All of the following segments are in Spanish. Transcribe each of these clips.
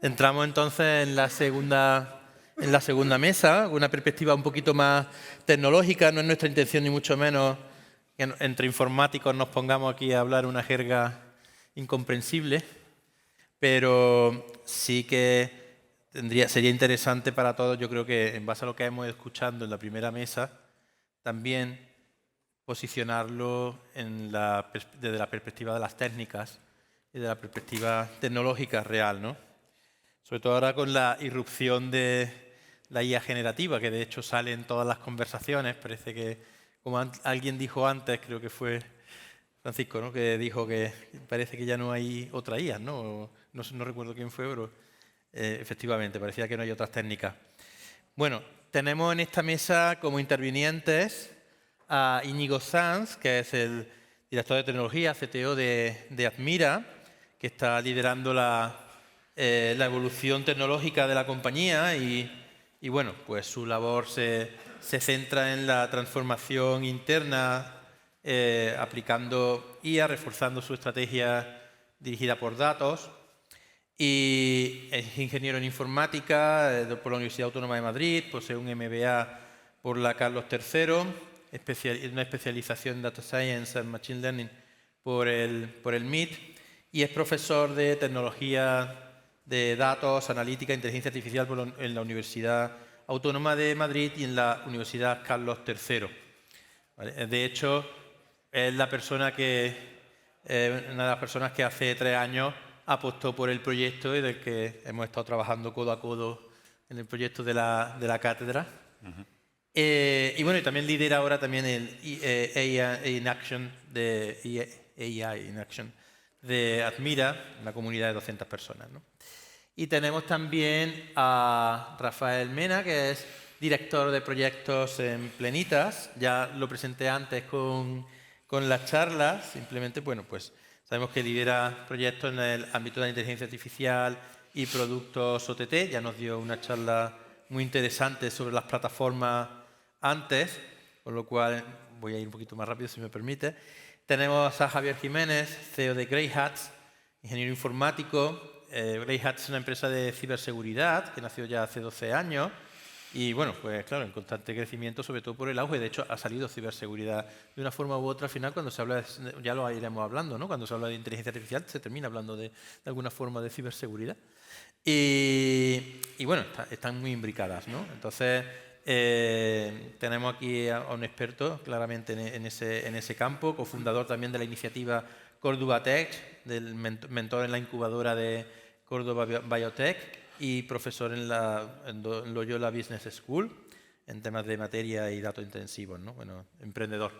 Entramos entonces en la segunda mesa, una perspectiva un poquito más tecnológica. No es nuestra intención ni mucho menos que entre informáticos nos pongamos aquí a hablar una jerga incomprensible, pero sí que sería interesante para todos, yo creo que en base a lo que hemos escuchado en la primera mesa, también posicionarlo desde la perspectiva de las técnicas y de la perspectiva tecnológica real, ¿no? Sobre todo ahora con la irrupción de la IA generativa, que de hecho sale en todas las conversaciones. Parece que, como alguien dijo antes, creo que fue Francisco, ¿no?, que dijo que parece que ya no hay otra IA, ¿no? No recuerdo quién fue, pero efectivamente, parecía que no hay otras técnicas. Bueno, tenemos en esta mesa como intervinientes a Íñigo Sanz, que es el director de tecnología, CTO de Admira, que está liderando la evolución tecnológica de la compañía y bueno, pues su labor se centra en la transformación interna, aplicando IA, reforzando su estrategia dirigida por datos. Y es ingeniero en informática por la Universidad Autónoma de Madrid, posee un MBA por la Carlos III, una especialización en Data Science and Machine Learning por el MIT, y es profesor de tecnología de datos, analítica e inteligencia artificial en la Universidad Autónoma de Madrid y en la Universidad Carlos III. ¿Vale? De hecho, es una de las personas que hace 3 años apostó por el proyecto y del que hemos estado trabajando codo a codo en el proyecto de la cátedra. Y bueno, y también lidera ahora también el AI in Action de Admira, una comunidad de 200 personas, ¿no? Y tenemos también a Rafael Mena, que es director de proyectos en Plenitas. Ya lo presenté antes con las charlas. Simplemente, bueno, pues sabemos que lidera proyectos en el ámbito de la inteligencia artificial y productos OTT. Ya nos dio una charla muy interesante sobre las plataformas antes, con lo cual voy a ir un poquito más rápido si me permite. Tenemos a Javier Jiménez, CEO de Grey Hats, ingeniero informático. Grey Hat es una empresa de ciberseguridad que nació ya hace 12 años y, bueno, pues claro, en constante crecimiento, sobre todo por el auge. De hecho, ha salido ciberseguridad de una forma u otra. Al final, cuando se habla, ya lo iremos hablando, ¿no? Cuando se habla de inteligencia artificial, se termina hablando de alguna forma de ciberseguridad. Y bueno, están muy imbricadas, ¿no? Entonces, tenemos aquí a un experto claramente en ese campo, cofundador también de la iniciativa Córdoba Tech, del mentor en la incubadora de Córdoba Biotech y profesor en Loyola Business School en temas de materia y datos intensivos, ¿no? Bueno, emprendedor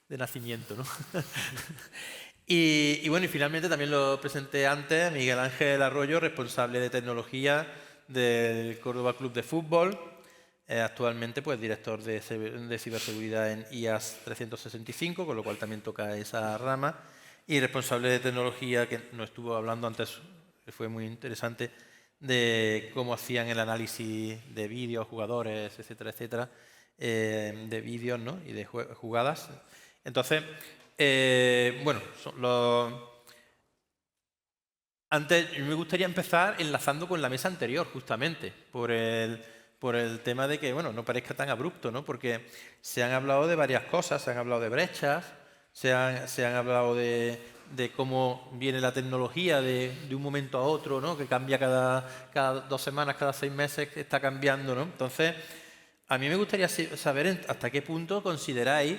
de nacimiento, ¿no? Y bueno, y finalmente también lo presenté antes, Miguel Ángel Arroyo, responsable de tecnología del Córdoba Club de Fútbol, actualmente pues director de ciberseguridad en IAS 365, con lo cual también toca esa rama, y responsable de tecnología, que nos estuvo hablando antes, que fue muy interesante, de cómo hacían el análisis de vídeos, jugadores, etcétera, etcétera, de vídeos, ¿no?, y de jugadas. Entonces, bueno, antes me gustaría empezar enlazando con la mesa anterior, justamente, por el tema de que, bueno, no parezca tan abrupto, ¿no? Porque se han hablado de varias cosas, se han hablado de brechas, se han hablado de cómo viene la tecnología de un momento a otro, ¿no? Que cambia cada 2 semanas, cada 6 meses, que está cambiando, ¿no? Entonces, a mí me gustaría saber hasta qué punto consideráis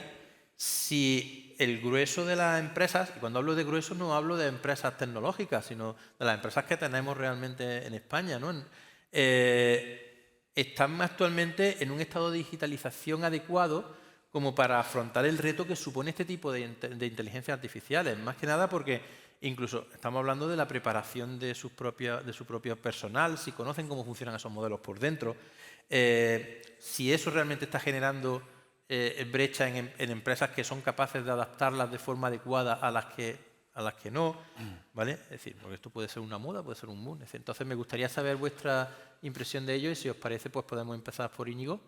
si el grueso de las empresas, y cuando hablo de grueso no hablo de empresas tecnológicas, sino de las empresas que tenemos realmente en España, ¿no? Están actualmente en un estado de digitalización adecuado como para afrontar el reto que supone este tipo de inteligencias artificiales. Más que nada porque incluso estamos hablando de la preparación de su propio personal, si conocen cómo funcionan esos modelos por dentro, si eso realmente está generando brecha en empresas que son capaces de adaptarlas de forma adecuada a las que no, ¿vale? Es decir, porque esto puede ser una moda, puede ser un boom. Entonces me gustaría saber vuestra impresión de ello y si os parece, pues podemos empezar por Íñigo.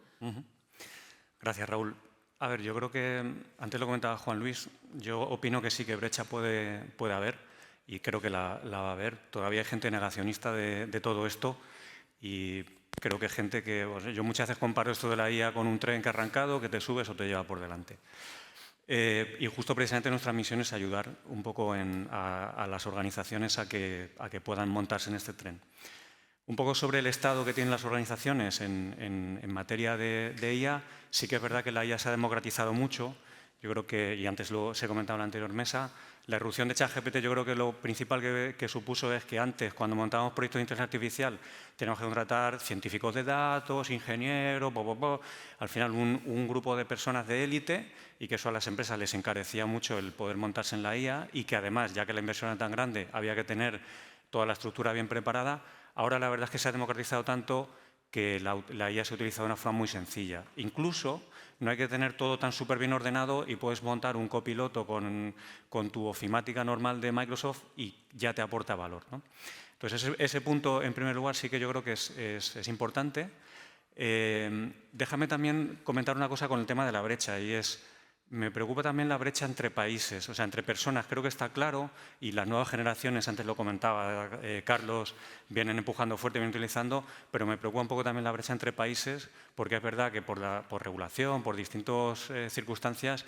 Gracias, Raúl. A ver, yo creo que, antes lo comentaba Juan Luis, yo opino que sí que brecha puede haber. y creo que la va a haber. Todavía hay gente negacionista de todo esto y creo que hay gente que... yo muchas veces comparo esto de la IA con un tren que ha arrancado, que te subes o te lleva por delante. Y justo precisamente nuestra misión es ayudar un poco a las organizaciones a que puedan montarse en este tren. Un poco sobre el estado que tienen las organizaciones en materia de IA, sí que es verdad que la IA se ha democratizado mucho. Yo creo que, y antes se comentaba en la anterior mesa, la irrupción de ChatGPT yo creo que lo principal que supuso es que antes, cuando montábamos proyectos de inteligencia artificial, teníamos que contratar científicos de datos, ingenieros, al final un grupo de personas de élite, y que eso a las empresas les encarecía mucho el poder montarse en la IA, y que además, ya que la inversión era tan grande, había que tener toda la estructura bien preparada. Ahora la verdad es que se ha democratizado tanto que la IA se utiliza de una forma muy sencilla. Incluso no hay que tener todo tan súper bien ordenado y puedes montar un copiloto con tu ofimática normal de Microsoft y ya te aporta valor, ¿no? Entonces, ese punto, en primer lugar, sí que yo creo que es importante. Déjame también comentar una cosa con el tema de la brecha, y es... Me preocupa también la brecha entre países, o sea, entre personas. Creo que está claro, y las nuevas generaciones, antes lo comentaba Carlos, vienen empujando fuerte, vienen utilizando, pero me preocupa un poco también la brecha entre países, porque es verdad que por regulación, por distintas circunstancias,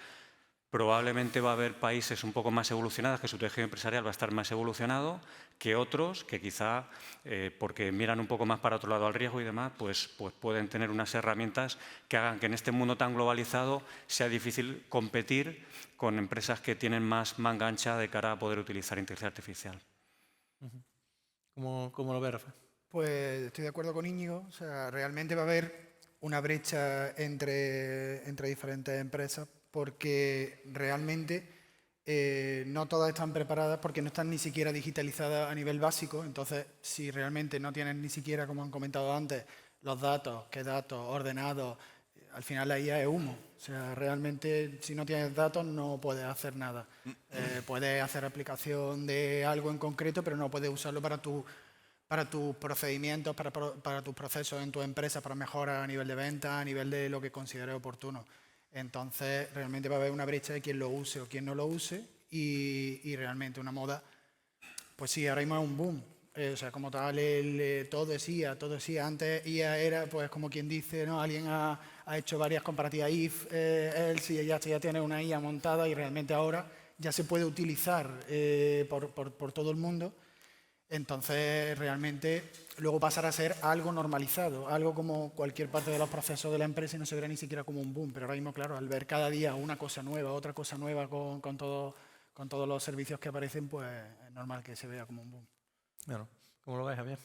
probablemente va a haber países un poco más evolucionados, que su tejido empresarial va a estar más evolucionado que otros, que quizá, porque miran un poco más para otro lado al riesgo y demás, pues pueden tener unas herramientas que hagan que en este mundo tan globalizado sea difícil competir con empresas que tienen más manga ancha de cara a poder utilizar inteligencia artificial. ¿Cómo lo ves, Rafa? Pues estoy de acuerdo con Íñigo. O sea, realmente va a haber una brecha entre diferentes empresas porque realmente no todas están preparadas porque no están ni siquiera digitalizadas a nivel básico. Entonces, si realmente no tienen ni siquiera, como han comentado antes, los datos, qué datos, ordenados, al final la IA es humo. O sea, realmente si no tienes datos no puedes hacer nada. Puedes hacer aplicación de algo en concreto, pero no puedes usarlo para tus procedimientos, para tus procesos en tu empresa, para mejorar a nivel de venta, a nivel de lo que consideres oportuno. Entonces, realmente va a haber una brecha de quién lo use o quién no lo use y realmente una moda, pues sí, ahora mismo es un boom. O sea, como tal, todo es IA, todo es IA. Antes IA era, pues como quien dice, ¿no? Alguien ha hecho varias comparativas if, else, y ya tiene una IA montada y realmente ahora ya se puede utilizar por todo el mundo. Entonces, realmente, luego pasará a ser algo normalizado, algo como cualquier parte de los procesos de la empresa y no se verá ni siquiera como un boom. Pero ahora mismo, claro, al ver cada día una cosa nueva, otra cosa nueva con todos los servicios que aparecen, pues es normal que se vea como un boom. Bueno, ¿cómo lo ves, Javier?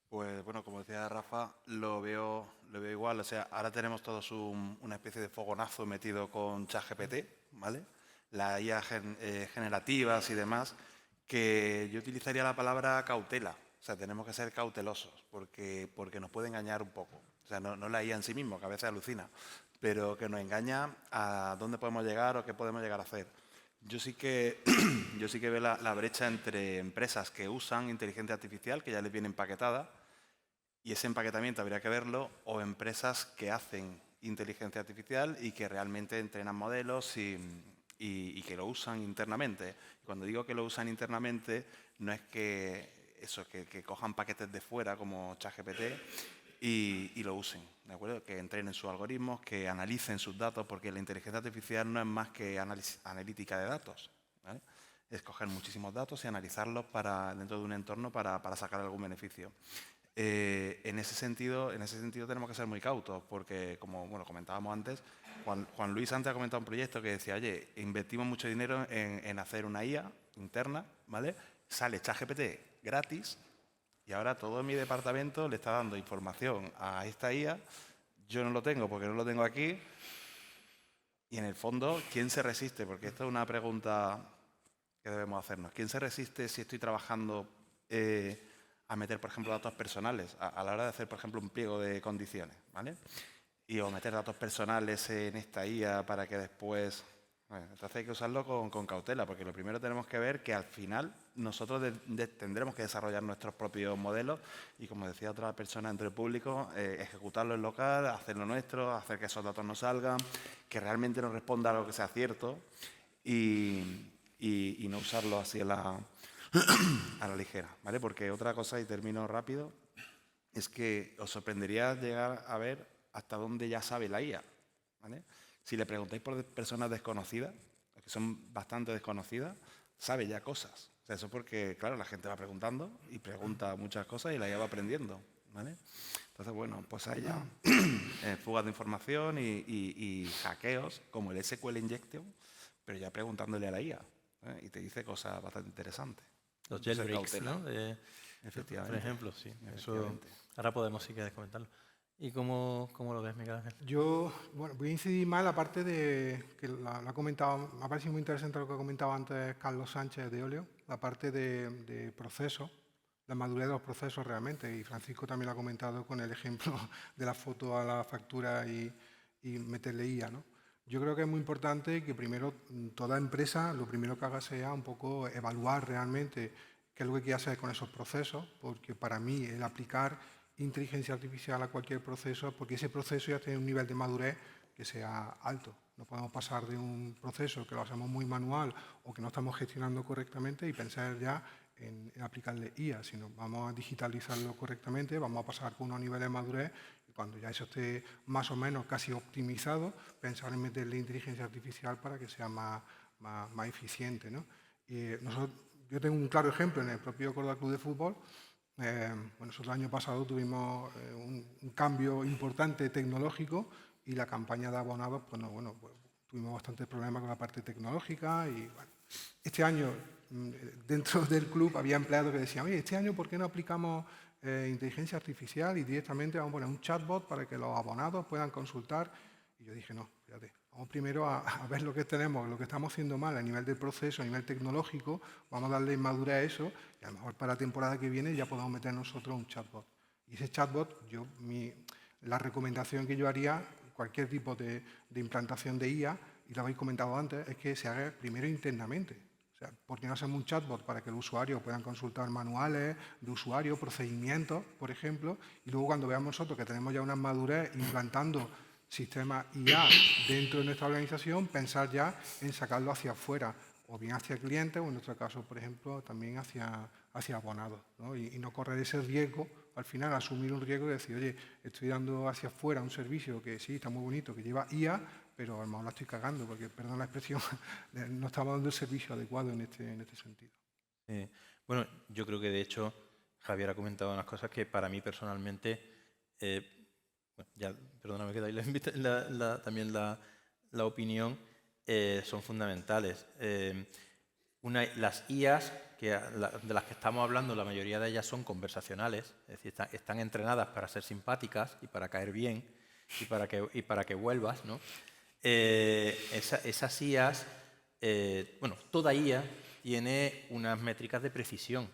Pues bueno, como decía Rafa, lo veo igual. O sea, ahora tenemos todos una especie de fogonazo metido con ChatGPT, ¿vale? Las IA generativas y demás, que yo utilizaría la palabra cautela. O sea, tenemos que ser cautelosos porque nos puede engañar un poco. O sea, no la IA en sí mismo, que a veces alucina, pero que nos engaña a dónde podemos llegar o qué podemos llegar a hacer. Yo sí que veo la brecha entre empresas que usan inteligencia artificial, que ya les viene empaquetada, y ese empaquetamiento habría que verlo, o empresas que hacen inteligencia artificial y que realmente entrenan modelos y que lo usan internamente. Cuando digo que lo usan internamente, no es que cojan paquetes de fuera como ChatGPT y lo usen, ¿de acuerdo? Que entrenen sus algoritmos, que analicen sus datos, porque la inteligencia artificial no es más que analítica de datos, ¿vale? Es coger muchísimos datos y analizarlos dentro de un entorno para sacar algún beneficio. En ese sentido tenemos que ser muy cautos, porque como comentábamos antes, Juan Luis antes ha comentado un proyecto que decía, oye, invertimos mucho dinero en hacer una IA interna, ¿vale? Sale ChatGPT gratis y ahora todo mi departamento le está dando información a esta IA. Yo no lo tengo porque no lo tengo aquí. Y en el fondo, ¿quién se resiste? Porque esta es una pregunta que debemos hacernos. ¿Quién se resiste si estoy trabajando a meter, por ejemplo, datos personales a la hora de hacer, por ejemplo, un pliego de condiciones, ¿vale? O meter datos personales en esta IA para que después... Bueno, entonces hay que usarlo con cautela, porque lo primero tenemos que ver que al final nosotros tendremos que desarrollar nuestros propios modelos y, como decía otra persona entre el público, ejecutarlo en local, hacerlo nuestro, hacer que esos datos nos salgan, que realmente nos responda a lo que sea cierto y no usarlo así a a la ligera, ¿vale? Porque otra cosa, y termino rápido, es que os sorprendería llegar a ver hasta dónde ya sabe la IA, ¿vale? Si le preguntáis por personas desconocidas, que son bastante desconocidas, sabe ya cosas. O sea, eso porque, claro, la gente va preguntando y pregunta muchas cosas y la IA va aprendiendo, ¿vale? Entonces, bueno, pues hay ya fugas de información y hackeos, como el SQL Injection, pero ya preguntándole a la IA, ¿eh? Y te dice cosas bastante interesantes. Los Entonces, jailbreaks, cautela. ¿no? Efectivamente. Por ejemplo, sí. Eso, Efectivamente. ahora podemos, si quieres, comentarlo. ¿Y cómo lo ves, Miguel Ángel? Yo, bueno, voy a incidir más en la parte de, que la ha comentado, me ha parecido muy interesante lo que ha comentado antes Carlos Sánchez de Oleo, la parte de procesos, la madurez de los procesos realmente, y Francisco también lo ha comentado con el ejemplo de la foto a la factura y meterle IA, ¿no? Yo creo que es muy importante que primero toda empresa lo primero que haga sea un poco evaluar realmente qué es lo que quiere hacer con esos procesos, porque para mí el aplicar inteligencia artificial a cualquier proceso, porque ese proceso ya tiene un nivel de madurez que sea alto. No podemos pasar de un proceso que lo hacemos muy manual o que no estamos gestionando correctamente y pensar ya en aplicarle IA, sino vamos a digitalizarlo correctamente, vamos a pasar con unos niveles de madurez y cuando ya eso esté más o menos casi optimizado, pensar en meterle inteligencia artificial para que sea más eficiente, ¿no? Yo tengo un claro ejemplo en el propio Córdoba Club de Fútbol. Bueno, nosotros el año pasado tuvimos un cambio importante tecnológico y la campaña de abonados, pues, pues tuvimos bastantes problemas con la parte tecnológica y bueno, este año dentro del club había empleados que decían, oye, este año ¿por qué no aplicamos inteligencia artificial y directamente vamos a poner un chatbot para que los abonados puedan consultar? Y yo dije, no, fíjate, vamos primero a ver lo que tenemos, lo que estamos haciendo mal a nivel del proceso, a nivel tecnológico, vamos a darle madurez a eso y a lo mejor para la temporada que viene ya podemos meter nosotros un chatbot. Y ese chatbot, la recomendación que yo haría, cualquier tipo de implantación de IA, y lo habéis comentado antes, es que se haga primero internamente. O sea, ¿por qué no hacemos un chatbot para que el usuario puedan consultar manuales de usuario, procedimientos, por ejemplo, y luego cuando veamos nosotros que tenemos ya una madurez implantando sistemas IA dentro de nuestra organización, pensar ya en sacarlo hacia afuera, o bien hacia clientes, o en nuestro caso, por ejemplo, también hacia abonados, ¿no? Y no correr ese riesgo, al final asumir un riesgo y decir, oye, estoy dando hacia afuera un servicio que sí, está muy bonito, que lleva IA, pero a lo mejor la estoy cagando, porque, perdón la expresión, no estamos dando el servicio adecuado en este sentido. Bueno, yo creo que de hecho Javier ha comentado unas cosas que para mí personalmente, bueno, ya, perdóname que dais también la opinión, son fundamentales. Las IAs de las que estamos hablando, la mayoría de ellas son conversacionales, es decir, están entrenadas para ser simpáticas y para caer bien y para que vuelvas, ¿no? Esas IAs, bueno, toda IA tiene unas métricas de precisión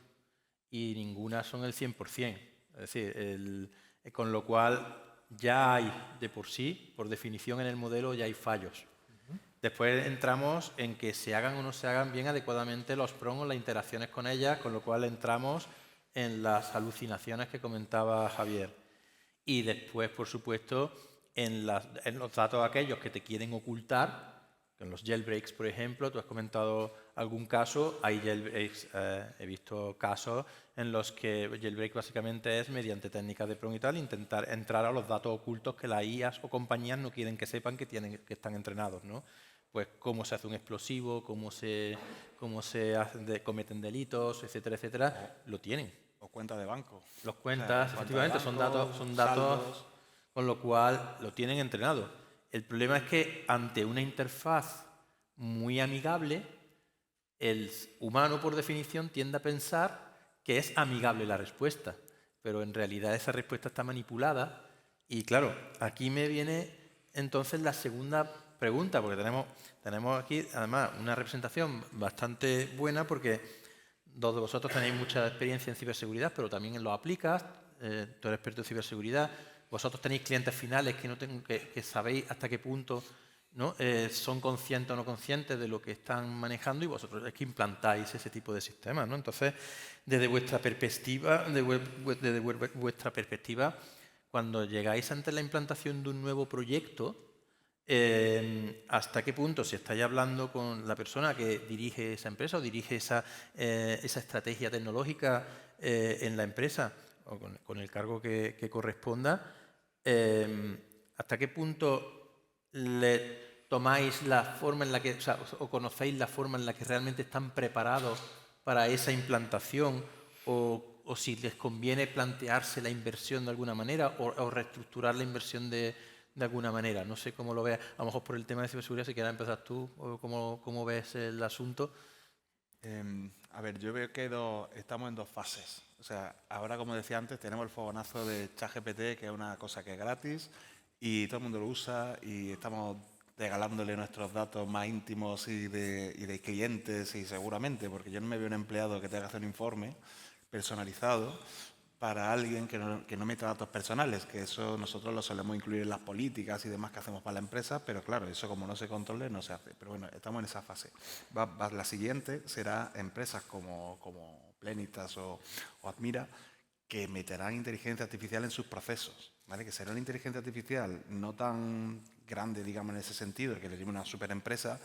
y ninguna son el 100%. Es decir, con lo cual ya hay de por sí, por definición en el modelo, ya hay fallos. Después entramos en que se hagan o no se hagan bien adecuadamente los prompts, las interacciones con ellas, con lo cual entramos en las alucinaciones que comentaba Javier. Y después, por supuesto, en los datos aquellos que te quieren ocultar, en los jailbreaks, por ejemplo, tú has comentado algún caso, hay jailbreaks, he visto casos en los que jailbreak básicamente es, mediante técnicas de prompt y tal, intentar entrar a los datos ocultos que las IAs o compañías no quieren que sepan que están entrenados, ¿no? Pues cómo se hace un explosivo, cómo se cometen delitos, etcétera, etcétera, lo tienen. O cuenta de banco. Los cuentas, efectivamente, son datos, con lo cual lo tienen entrenado. El problema es que ante una interfaz muy amigable, el humano, por definición, tiende a pensar que es amigable la respuesta, pero en realidad esa respuesta está manipulada. Y claro, aquí me viene entonces la segunda pregunta, porque tenemos aquí además una representación bastante buena, porque dos de vosotros tenéis mucha experiencia en ciberseguridad, pero también lo aplicas, tú eres experto en ciberseguridad, vosotros tenéis clientes finales que sabéis hasta qué punto, ¿no? Son conscientes o no conscientes de lo que están manejando y vosotros es que implantáis ese tipo de sistemas, ¿no? Entonces, desde vuestra perspectiva, cuando llegáis ante la implantación de un nuevo proyecto, ¿hasta qué punto si estáis hablando con la persona que dirige esa empresa o dirige esa estrategia tecnológica en la empresa o con el cargo que corresponda, hasta qué punto le tomáis la forma en la que, o conocéis la forma en la que realmente están preparados para esa implantación o si les conviene plantearse la inversión de alguna manera o reestructurar la inversión de alguna manera? No sé cómo lo veas, a lo mejor por el tema de ciberseguridad, si quieres empezar tú, o cómo ves el asunto. A ver, yo veo que estamos en dos fases. O sea, ahora, como decía antes, tenemos el fogonazo de ChatGPT, que es una cosa que es gratis y todo el mundo lo usa y estamos regalándole nuestros datos más íntimos y de clientes y seguramente, porque yo no me veo un empleado que tenga que hacer un informe personalizado para alguien que no meta datos personales, que eso nosotros lo solemos incluir en las políticas y demás que hacemos para la empresa, pero claro, eso como no se controle no se hace. Pero bueno, estamos en esa fase. La siguiente será empresas como Plenitas o Admira, que meterán inteligencia artificial en sus procesos, ¿vale? Que será una inteligencia artificial no tan grande, digamos, en ese sentido, que le lleve una superempresa,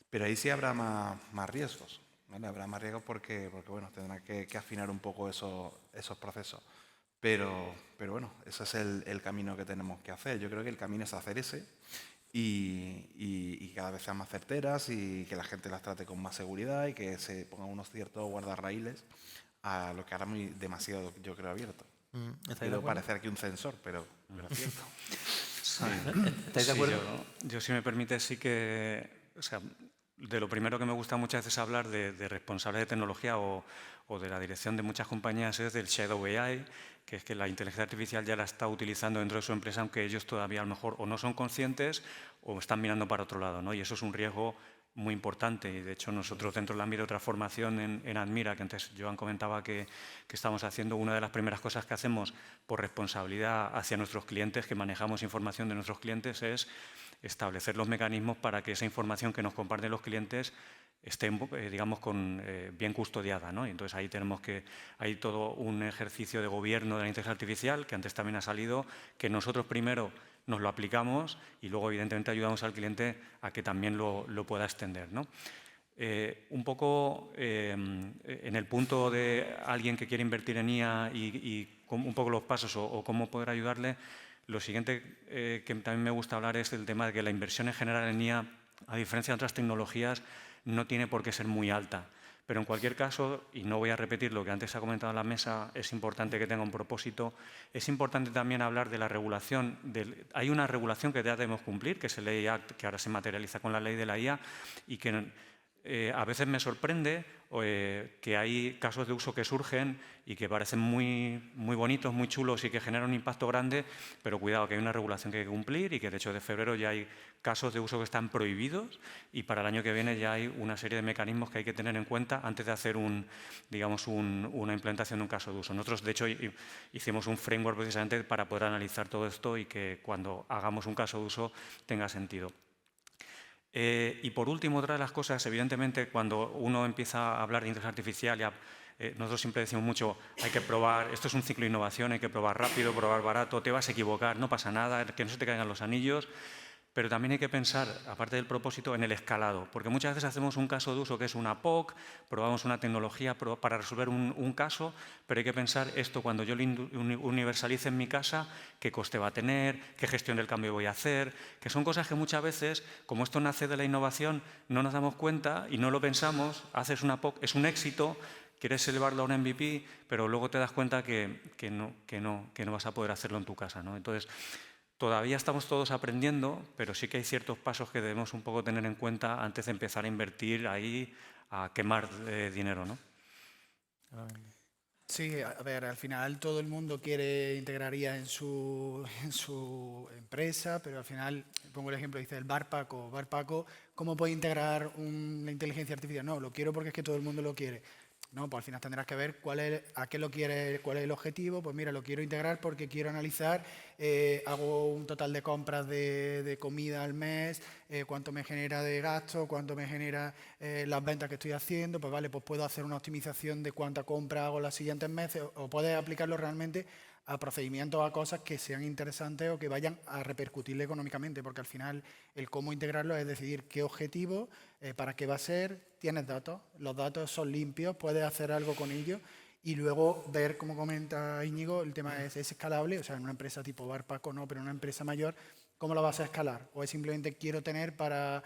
pero ahí sí habrá más riesgos, ¿vale? Habrá más riesgos porque bueno, tendrán que afinar un poco esos procesos. Pero bueno, ese es el camino que tenemos que hacer. Yo creo que el camino es hacer ese y cada vez sean más certeras y que la gente las trate con más seguridad y que se pongan unos ciertos guardarraíles a lo que ahora es demasiado, yo creo, abierto. Quiero parecer aquí un censor, pero es cierto. ¿Estáis de acuerdo? Yo, si me permite, sí que, o sea, de lo primero que me gusta muchas veces hablar de responsables de tecnología o de la dirección de muchas compañías es del Shadow AI, que es que la inteligencia artificial ya la está utilizando dentro de su empresa, aunque ellos todavía a lo mejor o no son conscientes o están mirando para otro lado, ¿no? Y eso es un riesgo muy importante. Y de hecho nosotros dentro del ámbito de transformación en Admira, que antes Joan comentaba que estamos haciendo, una de las primeras cosas que hacemos por responsabilidad hacia nuestros clientes, que manejamos información de nuestros clientes, es establecer los mecanismos para que esa información que nos comparten los clientes esté, digamos, bien custodiada, ¿no? Y entonces ahí hay todo un ejercicio de gobierno de la inteligencia artificial, que antes también ha salido, que nosotros primero nos lo aplicamos y luego, evidentemente, ayudamos al cliente a que también lo pueda extender, ¿no? Un poco en el punto de alguien que quiere invertir en IA y un poco los pasos o cómo poder ayudarle, lo siguiente que también me gusta hablar es el tema de que la inversión en general en IA, a diferencia de otras tecnologías, no tiene por qué ser muy alta. Pero en cualquier caso, y no voy a repetir lo que antes se ha comentado en la mesa, es importante que tenga un propósito. Es importante también hablar de la regulación. Hay una regulación que ya debemos cumplir, que es el AI Act, que ahora se materializa con la ley de la IA, y que a veces me sorprende que hay casos de uso que surgen y que parecen muy bonitos, muy chulos y que generan un impacto grande, pero cuidado, que hay una regulación que hay que cumplir y que de hecho de febrero ya hay casos de uso que están prohibidos y para el año que viene ya hay una serie de mecanismos que hay que tener en cuenta antes de hacer una implementación de un caso de uso. Nosotros, de hecho, hicimos un framework precisamente para poder analizar todo esto y que cuando hagamos un caso de uso tenga sentido. Y por último, otra de las cosas, evidentemente, cuando uno empieza a hablar de inteligencia artificial, nosotros siempre decimos mucho, hay que probar, esto es un ciclo de innovación, hay que probar rápido, probar barato, te vas a equivocar, no pasa nada, que no se te caigan los anillos. Pero también hay que pensar, aparte del propósito, en el escalado, porque muchas veces hacemos un caso de uso que es una POC, probamos una tecnología para resolver un caso, pero hay que pensar esto cuando yo lo universalice en mi casa, qué coste va a tener, qué gestión del cambio voy a hacer, que son cosas que muchas veces, como esto nace de la innovación, no nos damos cuenta y no lo pensamos, haces una POC, es un éxito, quieres elevarlo a un MVP, pero luego te das cuenta que no vas a poder hacerlo en tu casa, ¿no? Entonces, todavía estamos todos aprendiendo, pero sí que hay ciertos pasos que debemos un poco tener en cuenta antes de empezar a invertir ahí, a quemar dinero, ¿no? Sí, a ver, al final todo el mundo quiere integrar IA en su empresa, pero al final, pongo el ejemplo, dice el Bar Paco, ¿cómo puede integrar la inteligencia artificial? No, lo quiero porque es que todo el mundo lo quiere. No, pues al final tendrás que ver a qué lo quieres, cuál es el objetivo. Pues mira, lo quiero integrar porque quiero analizar, hago un total de compras de comida al mes, cuánto me genera de gasto, cuánto me genera las ventas que estoy haciendo. Pues vale, pues puedo hacer una optimización de cuánta compra hago los siguientes meses o puedes aplicarlo realmente a procedimientos, a cosas que sean interesantes o que vayan a repercutirle económicamente, porque al final el cómo integrarlo es decidir qué objetivo, para qué va a ser, tienes datos, los datos son limpios, puedes hacer algo con ellos y luego ver, como comenta Íñigo, el tema es escalable, o sea, en una empresa tipo Barpaco no, pero en una empresa mayor, ¿cómo la vas a escalar? O es simplemente quiero tener para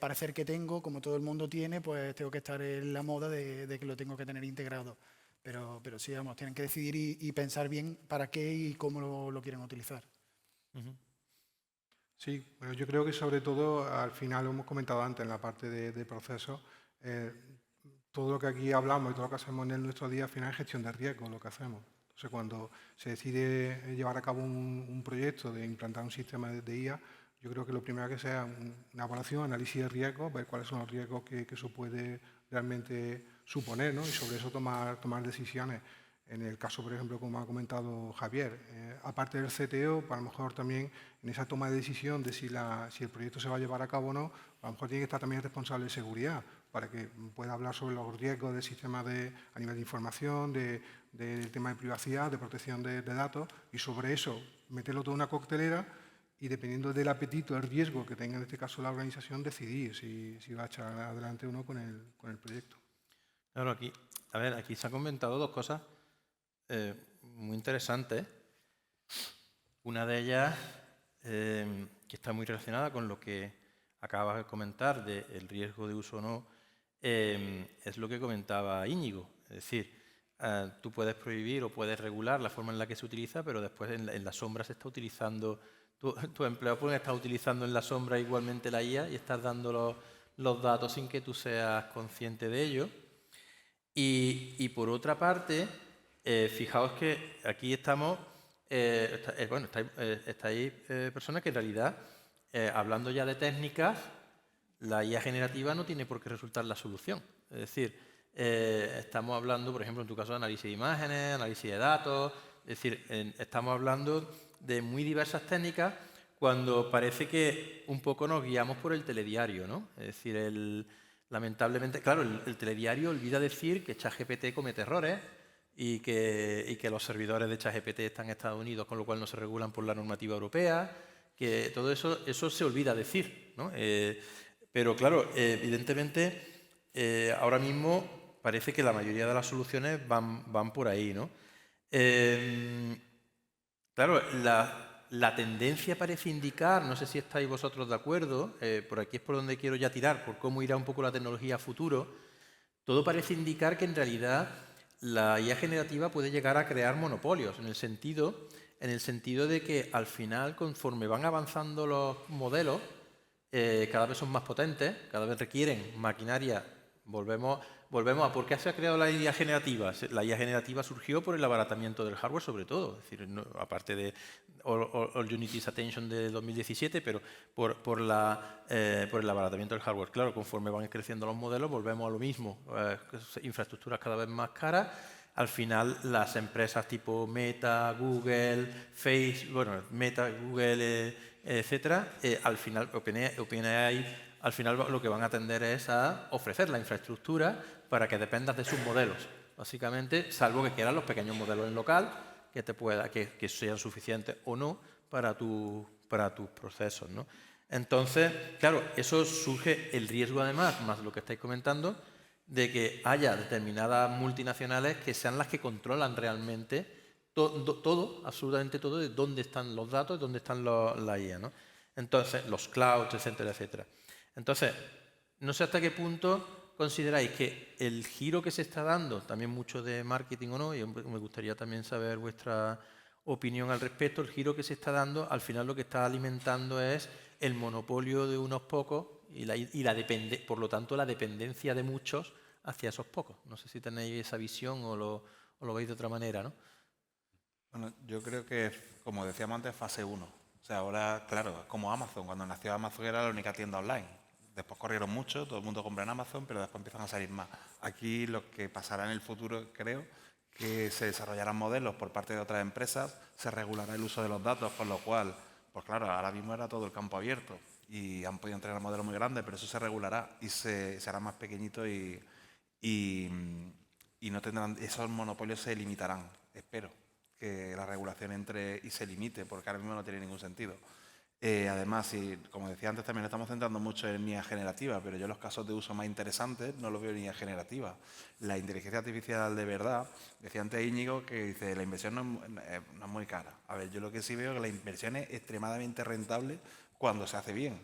parecer que tengo, como todo el mundo tiene, pues tengo que estar en la moda de que lo tengo que tener integrado. Pero sí, vamos, tienen que decidir y pensar bien para qué y cómo lo quieren utilizar. Sí, bueno, yo creo que sobre todo, al final lo hemos comentado antes en la parte de procesos, todo lo que aquí hablamos y todo lo que hacemos en nuestro día, al final es gestión de riesgo lo que hacemos. Entonces, cuando se decide llevar a cabo un proyecto de implantar un sistema de IA, yo creo que lo primero que sea una evaluación, análisis de riesgos, ver cuáles son los riesgos que eso puede realmente suponer, ¿no? Y sobre eso tomar decisiones. En el caso, por ejemplo, como ha comentado Javier, aparte del CTO, a lo mejor también en esa toma de decisión de si el proyecto se va a llevar a cabo o no, a lo mejor tiene que estar también el responsable de seguridad para que pueda hablar sobre los riesgos del sistema a nivel de información, del tema de privacidad, de protección de datos, y sobre eso meterlo todo en una coctelera y dependiendo del apetito, el riesgo que tenga en este caso la organización, decidir si va a echar adelante o no con el proyecto. Claro, aquí se han comentado dos cosas muy interesantes. Una de ellas, que está muy relacionada con lo que acabas de comentar del riesgo de uso o no, es lo que comentaba Íñigo. Es decir, tú puedes prohibir o puedes regular la forma en la que se utiliza, pero después en la sombra se está utilizando, tu empleado puede estar utilizando en la sombra igualmente la IA y estás dando los datos sin que tú seas consciente de ello. Y por otra parte, fijaos que aquí estamos, estáis personas que en realidad, hablando ya de técnicas, la IA generativa no tiene por qué resultar la solución. Es decir, estamos hablando, por ejemplo, en tu caso, de análisis de imágenes, análisis de datos, es decir, estamos hablando de muy diversas técnicas cuando parece que un poco nos guiamos por el telediario, ¿no? Es decir, lamentablemente, claro, el telediario olvida decir que ChatGPT comete errores y que los servidores de ChatGPT están en Estados Unidos, con lo cual no se regulan por la normativa europea, que todo eso se olvida decir, ¿no? Pero claro, evidentemente, ahora mismo parece que la mayoría de las soluciones van por ahí, ¿no? Claro, la tendencia parece indicar, no sé si estáis vosotros de acuerdo, por aquí es por donde quiero ya tirar, por cómo irá un poco la tecnología a futuro, todo parece indicar que en realidad la IA generativa puede llegar a crear monopolios, en el sentido de que al final, conforme van avanzando los modelos, cada vez son más potentes, cada vez requieren maquinaria. Volvemos a por qué se ha creado la IA generativa. La IA generativa surgió por el abaratamiento del hardware, sobre todo, es decir, no, aparte de All You Need Is Attention de 2017, pero por el abaratamiento del hardware. Claro, conforme van creciendo los modelos, volvemos a lo mismo, infraestructuras cada vez más caras. Al final, las empresas tipo Meta, Google, Facebook, bueno, Meta, Google, etcétera, al final, OpenAI, al final lo que van a tender es a ofrecer la infraestructura para que dependas de sus modelos, básicamente, salvo que quieran los pequeños modelos en local que sean suficientes o no para tus procesos, ¿no? Entonces, claro, eso surge el riesgo además, más lo que estáis comentando, de que haya determinadas multinacionales que sean las que controlan realmente todo, absolutamente todo, de dónde están los datos, dónde están la IA, ¿no? Entonces, los clouds, etcétera, etcétera. Entonces, no sé hasta qué punto consideráis que el giro que se está dando, también mucho de marketing o no, y me gustaría también saber vuestra opinión al respecto, el giro que se está dando, al final lo que está alimentando es el monopolio de unos pocos y por lo tanto la dependencia de muchos hacia esos pocos. No sé si tenéis esa visión o lo veis de otra manera, ¿no? Bueno, yo creo que, como decíamos antes, fase 1. O sea, ahora, claro, como Amazon. Cuando nació Amazon era la única tienda online. Después corrieron mucho, todo el mundo compra en Amazon, pero después empiezan a salir más. Aquí lo que pasará en el futuro, creo, que se desarrollarán modelos por parte de otras empresas, se regulará el uso de los datos, con lo cual, pues claro, ahora mismo era todo el campo abierto y han podido entregar modelos muy grandes, pero eso se regulará y se hará más pequeñito y no tendrán, esos monopolios se limitarán, espero. que la regulación entre y se limite, porque ahora mismo no tiene ningún sentido. Además, como decía antes, también estamos centrando mucho en IA generativa, pero yo los casos de uso más interesantes no los veo en IA generativa. La inteligencia artificial de verdad, decía antes Íñigo que dice la inversión no es muy cara. A ver, yo lo que sí veo es que la inversión es extremadamente rentable cuando se hace bien.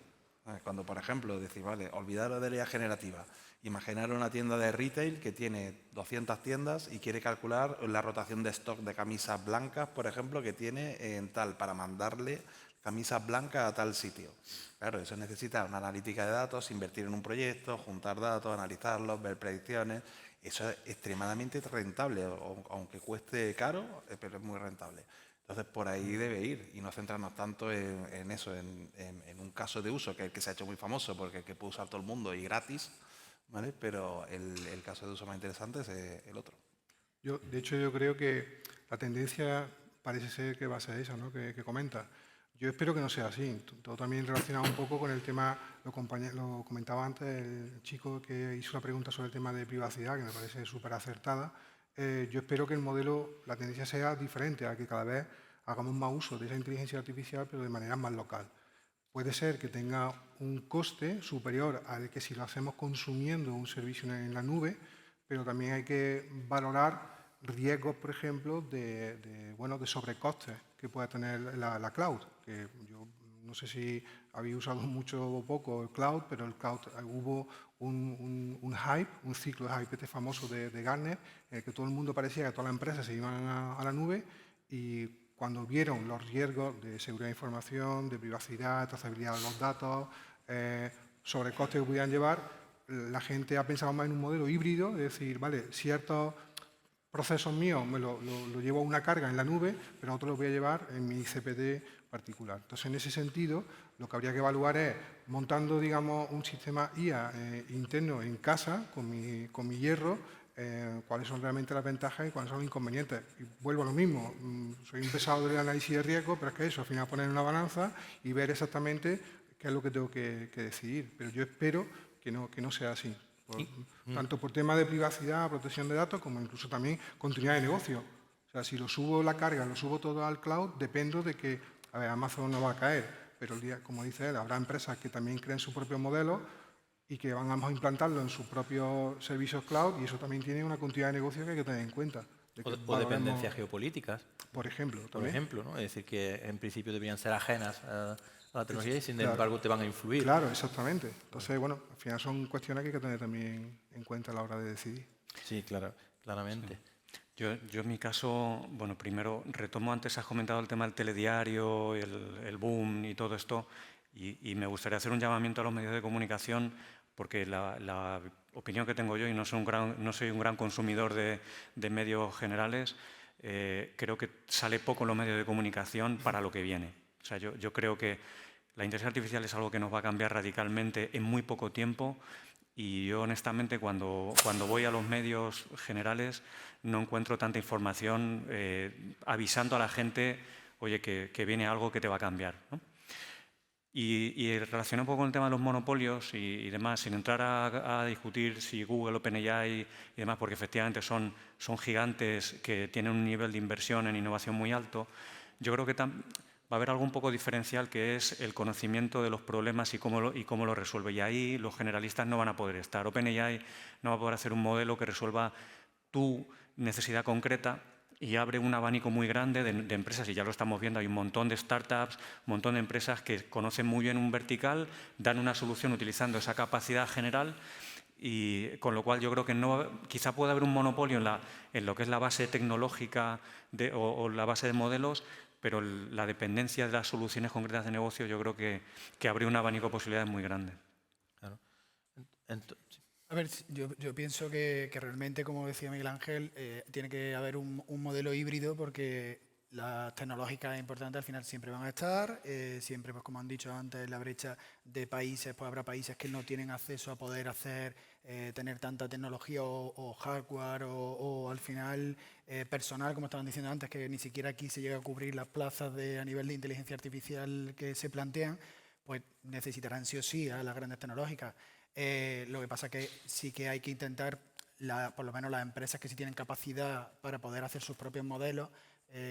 Cuando, por ejemplo, decir, vale, olvidaros de la IA generativa, imaginar una tienda de retail que tiene 200 tiendas y quiere calcular la rotación de stock de camisas blancas, por ejemplo, que tiene en tal, para mandarle camisas blancas a tal sitio. Claro, eso necesita una analítica de datos, invertir en un proyecto, juntar datos, analizarlos, ver predicciones. Eso es extremadamente rentable, aunque cueste caro, pero es muy rentable. Entonces, por ahí debe ir y no centrarnos tanto en eso, en un caso de uso que se ha hecho muy famoso porque que puede usar todo el mundo y gratis, ¿vale? Pero el caso de uso más interesante es el otro. De hecho, yo creo que la tendencia parece ser que va a ser esa, ¿no? que comenta. Yo espero que no sea así. Todo también relacionado un poco con el tema, lo comentaba antes el chico que hizo la pregunta sobre el tema de privacidad, que me parece súper acertada. Yo espero que el modelo, la tendencia sea diferente, a que cada vez hagamos más uso de esa inteligencia artificial, pero de manera más local. Puede ser que tenga un coste superior al que si lo hacemos consumiendo un servicio en la nube, pero también hay que valorar riesgos, por ejemplo, de sobrecostes que pueda tener la cloud. Que yo no sé si habéis usado mucho o poco el cloud, pero el cloud hubo un hype, un ciclo de hype famoso de Gartner, en el que todo el mundo parecía que todas las empresas se iban a la nube y cuando vieron los riesgos de seguridad de información, de privacidad, trazabilidad de los datos, sobrecostes que pudieran llevar, la gente ha pensado más en un modelo híbrido, es decir, vale, ciertos procesos míos me lo llevo a una carga en la nube, pero otros los voy a llevar en mi CPD particular. Entonces, en ese sentido, lo que habría que evaluar es, montando, digamos, un sistema IA interno en casa, con mi hierro, cuáles son realmente las ventajas y cuáles son los inconvenientes. Y vuelvo a lo mismo, soy un pesado del análisis de riesgo, pero es que eso, al final poner en una balanza y ver exactamente qué es lo que tengo que decidir. Pero yo espero que no sea así. Tanto por tema de privacidad, protección de datos, como incluso también continuidad de negocio. O sea, si lo subo la carga, lo subo todo al cloud, dependo de que, a ver, Amazon no va a caer, pero como dice él, habrá empresas que también creen su propio modelo y que van a implantarlo en sus propios servicios cloud y eso también tiene una continuidad de negocio que hay que tener en cuenta. O dependencias geopolíticas. Por ejemplo, Por ejemplo, ¿no? Es decir, que en principio deberían ser ajenas a la tecnología y sin embargo te van a influir. Claro, exactamente. Entonces, bueno, al final son cuestiones que hay que tener también en cuenta a la hora de decidir. Sí, claro, claramente. Yo en mi caso, bueno, primero retomo, antes has comentado el tema del telediario, el boom y todo esto, y me gustaría hacer un llamamiento a los medios de comunicación, porque la opinión que tengo yo, y no soy un gran consumidor de medios generales, creo que sale poco en los medios de comunicación para lo que viene. O sea, yo creo que la inteligencia artificial es algo que nos va a cambiar radicalmente en muy poco tiempo y yo honestamente cuando voy a los medios generales no encuentro tanta información avisando a la gente, oye, que viene algo que te va a cambiar, ¿no? Y relacionado un poco con el tema de los monopolios y demás, sin entrar a discutir si Google, OpenAI y demás, porque efectivamente son gigantes que tienen un nivel de inversión en innovación muy alto, yo creo que va a haber algo un poco diferencial que es el conocimiento de los problemas y cómo lo resuelve. Y ahí los generalistas no van a poder estar. OpenAI no va a poder hacer un modelo que resuelva tu necesidad concreta y abre un abanico muy grande de empresas, y ya lo estamos viendo, hay un montón de startups, un montón de empresas que conocen muy bien un vertical, dan una solución utilizando esa capacidad general, y con lo cual yo creo que quizá pueda haber un monopolio en lo que es la base tecnológica o la base de modelos, pero la dependencia de las soluciones concretas de negocio yo creo que abre un abanico de posibilidades muy grande. Claro. A ver, yo pienso que realmente, como decía Miguel Ángel, tiene que haber un modelo híbrido porque las tecnológicas importantes al final siempre van a estar, siempre, pues como han dicho antes, la brecha de países, pues habrá países que no tienen acceso a poder tener tanta tecnología o hardware o al final personal, como estaban diciendo antes, que ni siquiera aquí se llega a cubrir las plazas a nivel de inteligencia artificial que se plantean, pues necesitarán sí o sí a las grandes tecnológicas. Lo que pasa que sí que hay que intentar, por lo menos las empresas que sí tienen capacidad para poder hacer sus propios modelos,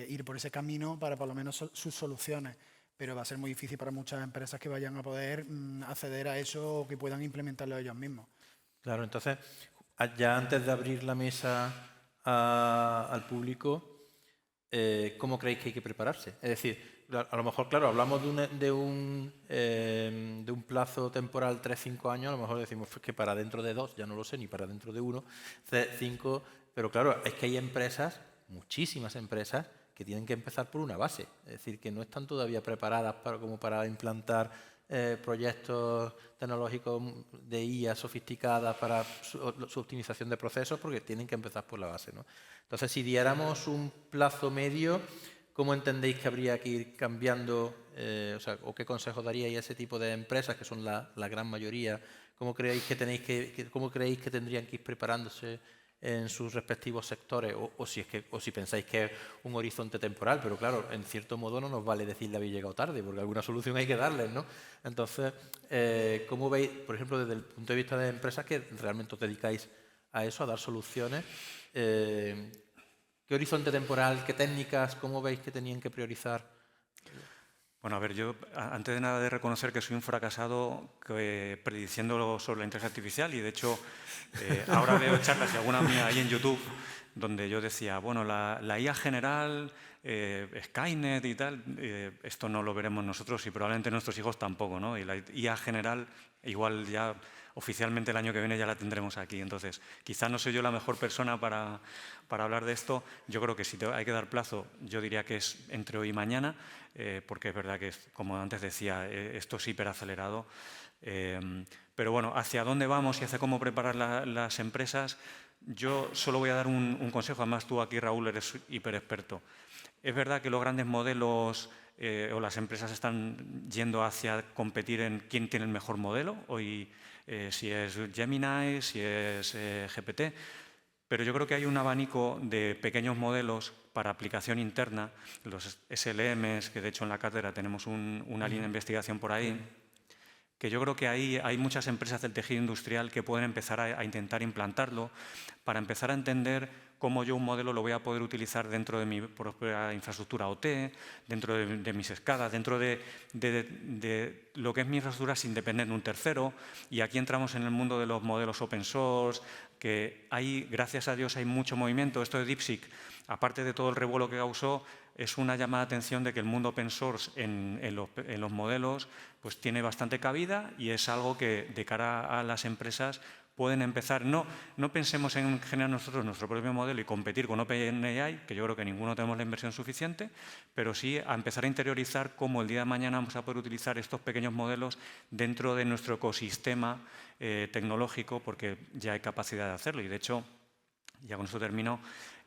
ir por ese camino para por lo menos sus soluciones. Pero va a ser muy difícil para muchas empresas que vayan a poder acceder a eso o que puedan implementarlo ellos mismos. Claro, entonces, ya antes de abrir la mesa al público, ¿cómo creéis que hay que prepararse? Es decir, a lo mejor, claro, hablamos de un plazo temporal 3-5 años, a lo mejor decimos que para dentro de 2, ya no lo sé, ni para dentro de 1, 5, pero claro, es que hay empresas, muchísimas empresas, que tienen que empezar por una base, es decir, que no están todavía preparadas como para implantar proyectos tecnológicos de IA sofisticadas para su optimización de procesos, porque tienen que empezar por la base, ¿no? Entonces, si diéramos un plazo medio, ¿cómo entendéis que habría que ir cambiando, o qué consejos daríais a ese tipo de empresas, que son la gran mayoría? ¿Cómo creéis que tendrían que ir preparándose en sus respectivos sectores? O si pensáis que es un horizonte temporal, pero claro, en cierto modo no nos vale decirle habéis llegado tarde, porque alguna solución hay que darles, ¿no? Entonces, ¿cómo veis, por ejemplo, desde el punto de vista de empresas que realmente os dedicáis a eso, a dar soluciones? ¿Qué horizonte temporal, qué técnicas, cómo veis que tenían que priorizar? Bueno, a ver, yo antes de nada de reconocer que soy un fracasado prediciendo sobre la inteligencia artificial y de hecho ahora veo charlas y alguna mía ahí en YouTube donde yo decía, bueno, la IA general, Skynet y tal, esto no lo veremos nosotros y probablemente nuestros hijos tampoco, ¿no? Y la IA general igual ya oficialmente el año que viene ya la tendremos aquí. Entonces, quizás no soy yo la mejor persona para hablar de esto. Yo creo que si hay que dar plazo, yo diría que es entre hoy y mañana, porque es verdad que, como antes decía, esto es hiperacelerado. Pero bueno, hacia dónde vamos y hacia cómo preparar las empresas, yo solo voy a dar un consejo. Además, tú aquí, Raúl, eres hiperexperto. Es verdad que los grandes modelos o las empresas están yendo hacia competir en quién tiene el mejor modelo. Hoy, si es Gemini, si es GPT. Pero yo creo que hay un abanico de pequeños modelos para aplicación interna, los SLMs, que de hecho en la cátedra tenemos una línea de investigación por ahí, que yo creo que ahí hay muchas empresas del tejido industrial que pueden empezar a intentar implantarlo para empezar a entender cómo yo un modelo lo voy a poder utilizar dentro de mi propia infraestructura OT, dentro de mis escalas, dentro de lo que es mi infraestructura sin depender de un tercero. Y aquí entramos en el mundo de los modelos open source, que hay, gracias a Dios, hay mucho movimiento. Esto de DeepSeek, aparte de todo el revuelo que causó, es una llamada de atención de que el mundo open source en los modelos pues tiene bastante cabida y es algo que de cara a las empresas pueden empezar. No pensemos en generar nosotros nuestro propio modelo y competir con OpenAI, que yo creo que ninguno tenemos la inversión suficiente, pero sí a empezar a interiorizar cómo el día de mañana vamos a poder utilizar estos pequeños modelos dentro de nuestro ecosistema tecnológico, porque ya hay capacidad de hacerlo. Y de hecho, ya con esto termino,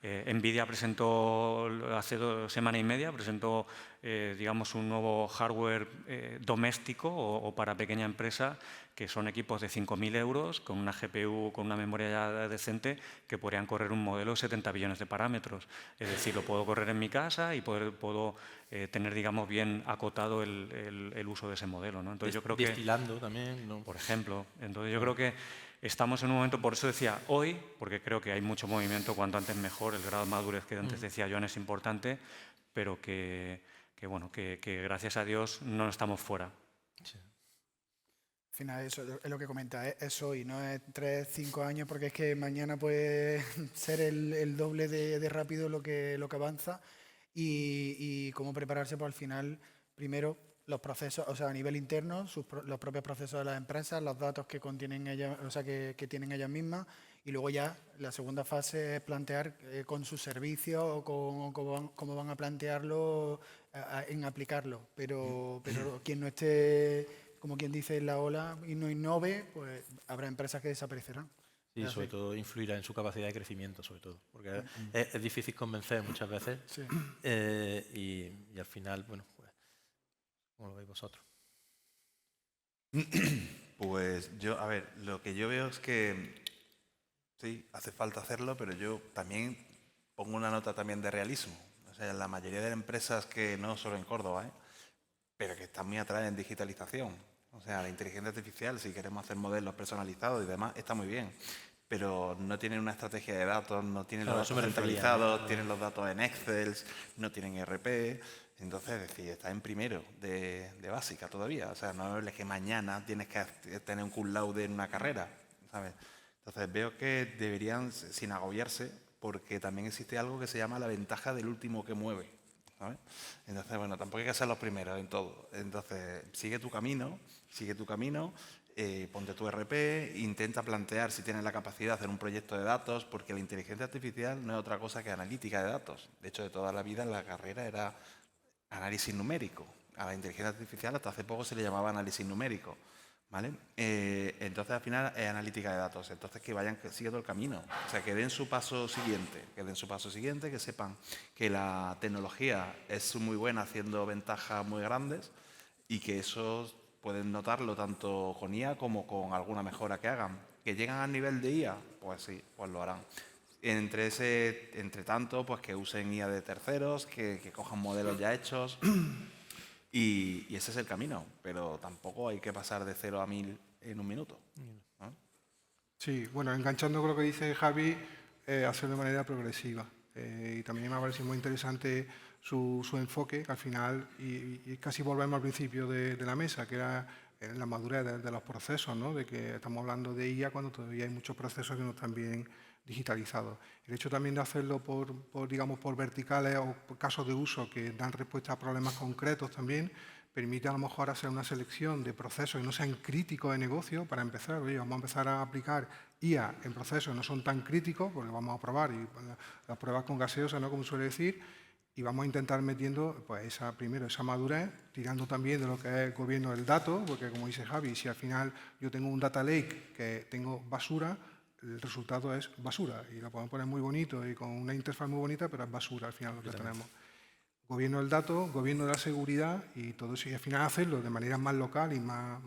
NVIDIA presentó hace semana y media, presentó digamos un nuevo hardware doméstico o para pequeña empresa, que son equipos de 5.000 euros con una GPU, con una memoria ya decente, que podrían correr un modelo de 70 billones de parámetros. Es decir, lo puedo correr en mi casa y puedo tener, digamos, bien acotado el uso de ese modelo, ¿no? Entonces, yo creo que destilando también, ¿no? Por ejemplo. Entonces, yo creo que estamos en un momento, por eso decía hoy, porque creo que hay mucho movimiento, cuanto antes mejor, el grado de madurez que antes decía Joan es importante, pero que gracias a Dios no estamos fuera. Sí. Al final eso es lo que comenta, es hoy, no es 3-5 años, porque es que mañana puede ser el doble de rápido lo que avanza y cómo prepararse, pues al final, primero los procesos, o sea, a nivel interno, los propios procesos de las empresas, los datos que contienen ellas, o sea, que tienen ellas mismas, y luego ya la segunda fase es plantear con sus servicios o cómo van a plantearlo en aplicarlo. Pero quien no esté, como quien dice, en la ola y no innove, pues habrá empresas que desaparecerán. Sí, sobre todo influirá en su capacidad de crecimiento, sobre todo, porque es difícil convencer muchas veces. Sí. Y al final, bueno, pues, ¿cómo lo veis vosotros? Pues yo, a ver, lo que yo veo es que sí, hace falta hacerlo, pero yo también pongo una nota también de realismo. O sea, la mayoría de empresas que no solo en Córdoba, pero que están muy atrás en digitalización. O sea, la inteligencia artificial, si queremos hacer modelos personalizados y demás, está muy bien. pero no tienen una estrategia de datos, no tienen Claro, los eso datos me refería, centralizados, tienen los datos en Excel, no tienen ERP. Entonces, es decir, está en primero de básica todavía. O sea, no es que mañana tienes que tener un cum laude en una carrera, ¿sabes? Entonces, veo que deberían, sin agobiarse, porque también existe algo que se llama la ventaja del último que mueve, ¿sabes? Entonces, bueno, tampoco hay que ser los primeros en todo. Entonces, sigue tu camino, ponte tu ERP, intenta plantear si tienes la capacidad de hacer un proyecto de datos, porque la inteligencia artificial no es otra cosa que analítica de datos. De hecho, de toda la vida en la carrera era análisis numérico. A la inteligencia artificial hasta hace poco se le llamaba análisis numérico, ¿vale? Entonces, al final es analítica de datos. Entonces, que vayan siguiendo el camino. O sea, que den su paso siguiente, que sepan que la tecnología es muy buena haciendo ventajas muy grandes y que eso pueden notarlo tanto con IA como con alguna mejora que hagan. ¿Que llegan al nivel de IA? Pues sí, pues lo harán. Entre tanto, pues que usen IA de terceros, que cojan modelos ya hechos y ese es el camino. Pero tampoco hay que pasar de 0 a 1000 en un minuto, ¿no? Sí, bueno, enganchando con lo que dice Javi, hacerlo de manera progresiva. Y también me ha parecido muy interesante su enfoque, que al final, y casi volvemos al principio de la mesa, que era la madurez de los procesos, ¿no? De que estamos hablando de IA cuando todavía hay muchos procesos que no están bien digitalizados. El hecho también de hacerlo digamos, por verticales o por casos de uso que dan respuesta a problemas concretos también, permite a lo mejor hacer una selección de procesos que no sean críticos de negocio para empezar. Oye, vamos a empezar a aplicar IA en procesos que no son tan críticos, porque vamos a probar y las pruebas con gaseosa, ¿no? Como suele decir, y vamos a intentar metiendo pues, primero esa madurez, tirando también de lo que es el gobierno del dato, porque como dice Javi, si al final yo tengo un data lake que tengo basura, el resultado es basura y lo podemos poner muy bonito y con una interfaz muy bonita, pero es basura al final lo que tenemos. Gobierno del dato, gobierno de la seguridad y todo eso. Y al final hacerlo de manera más local y más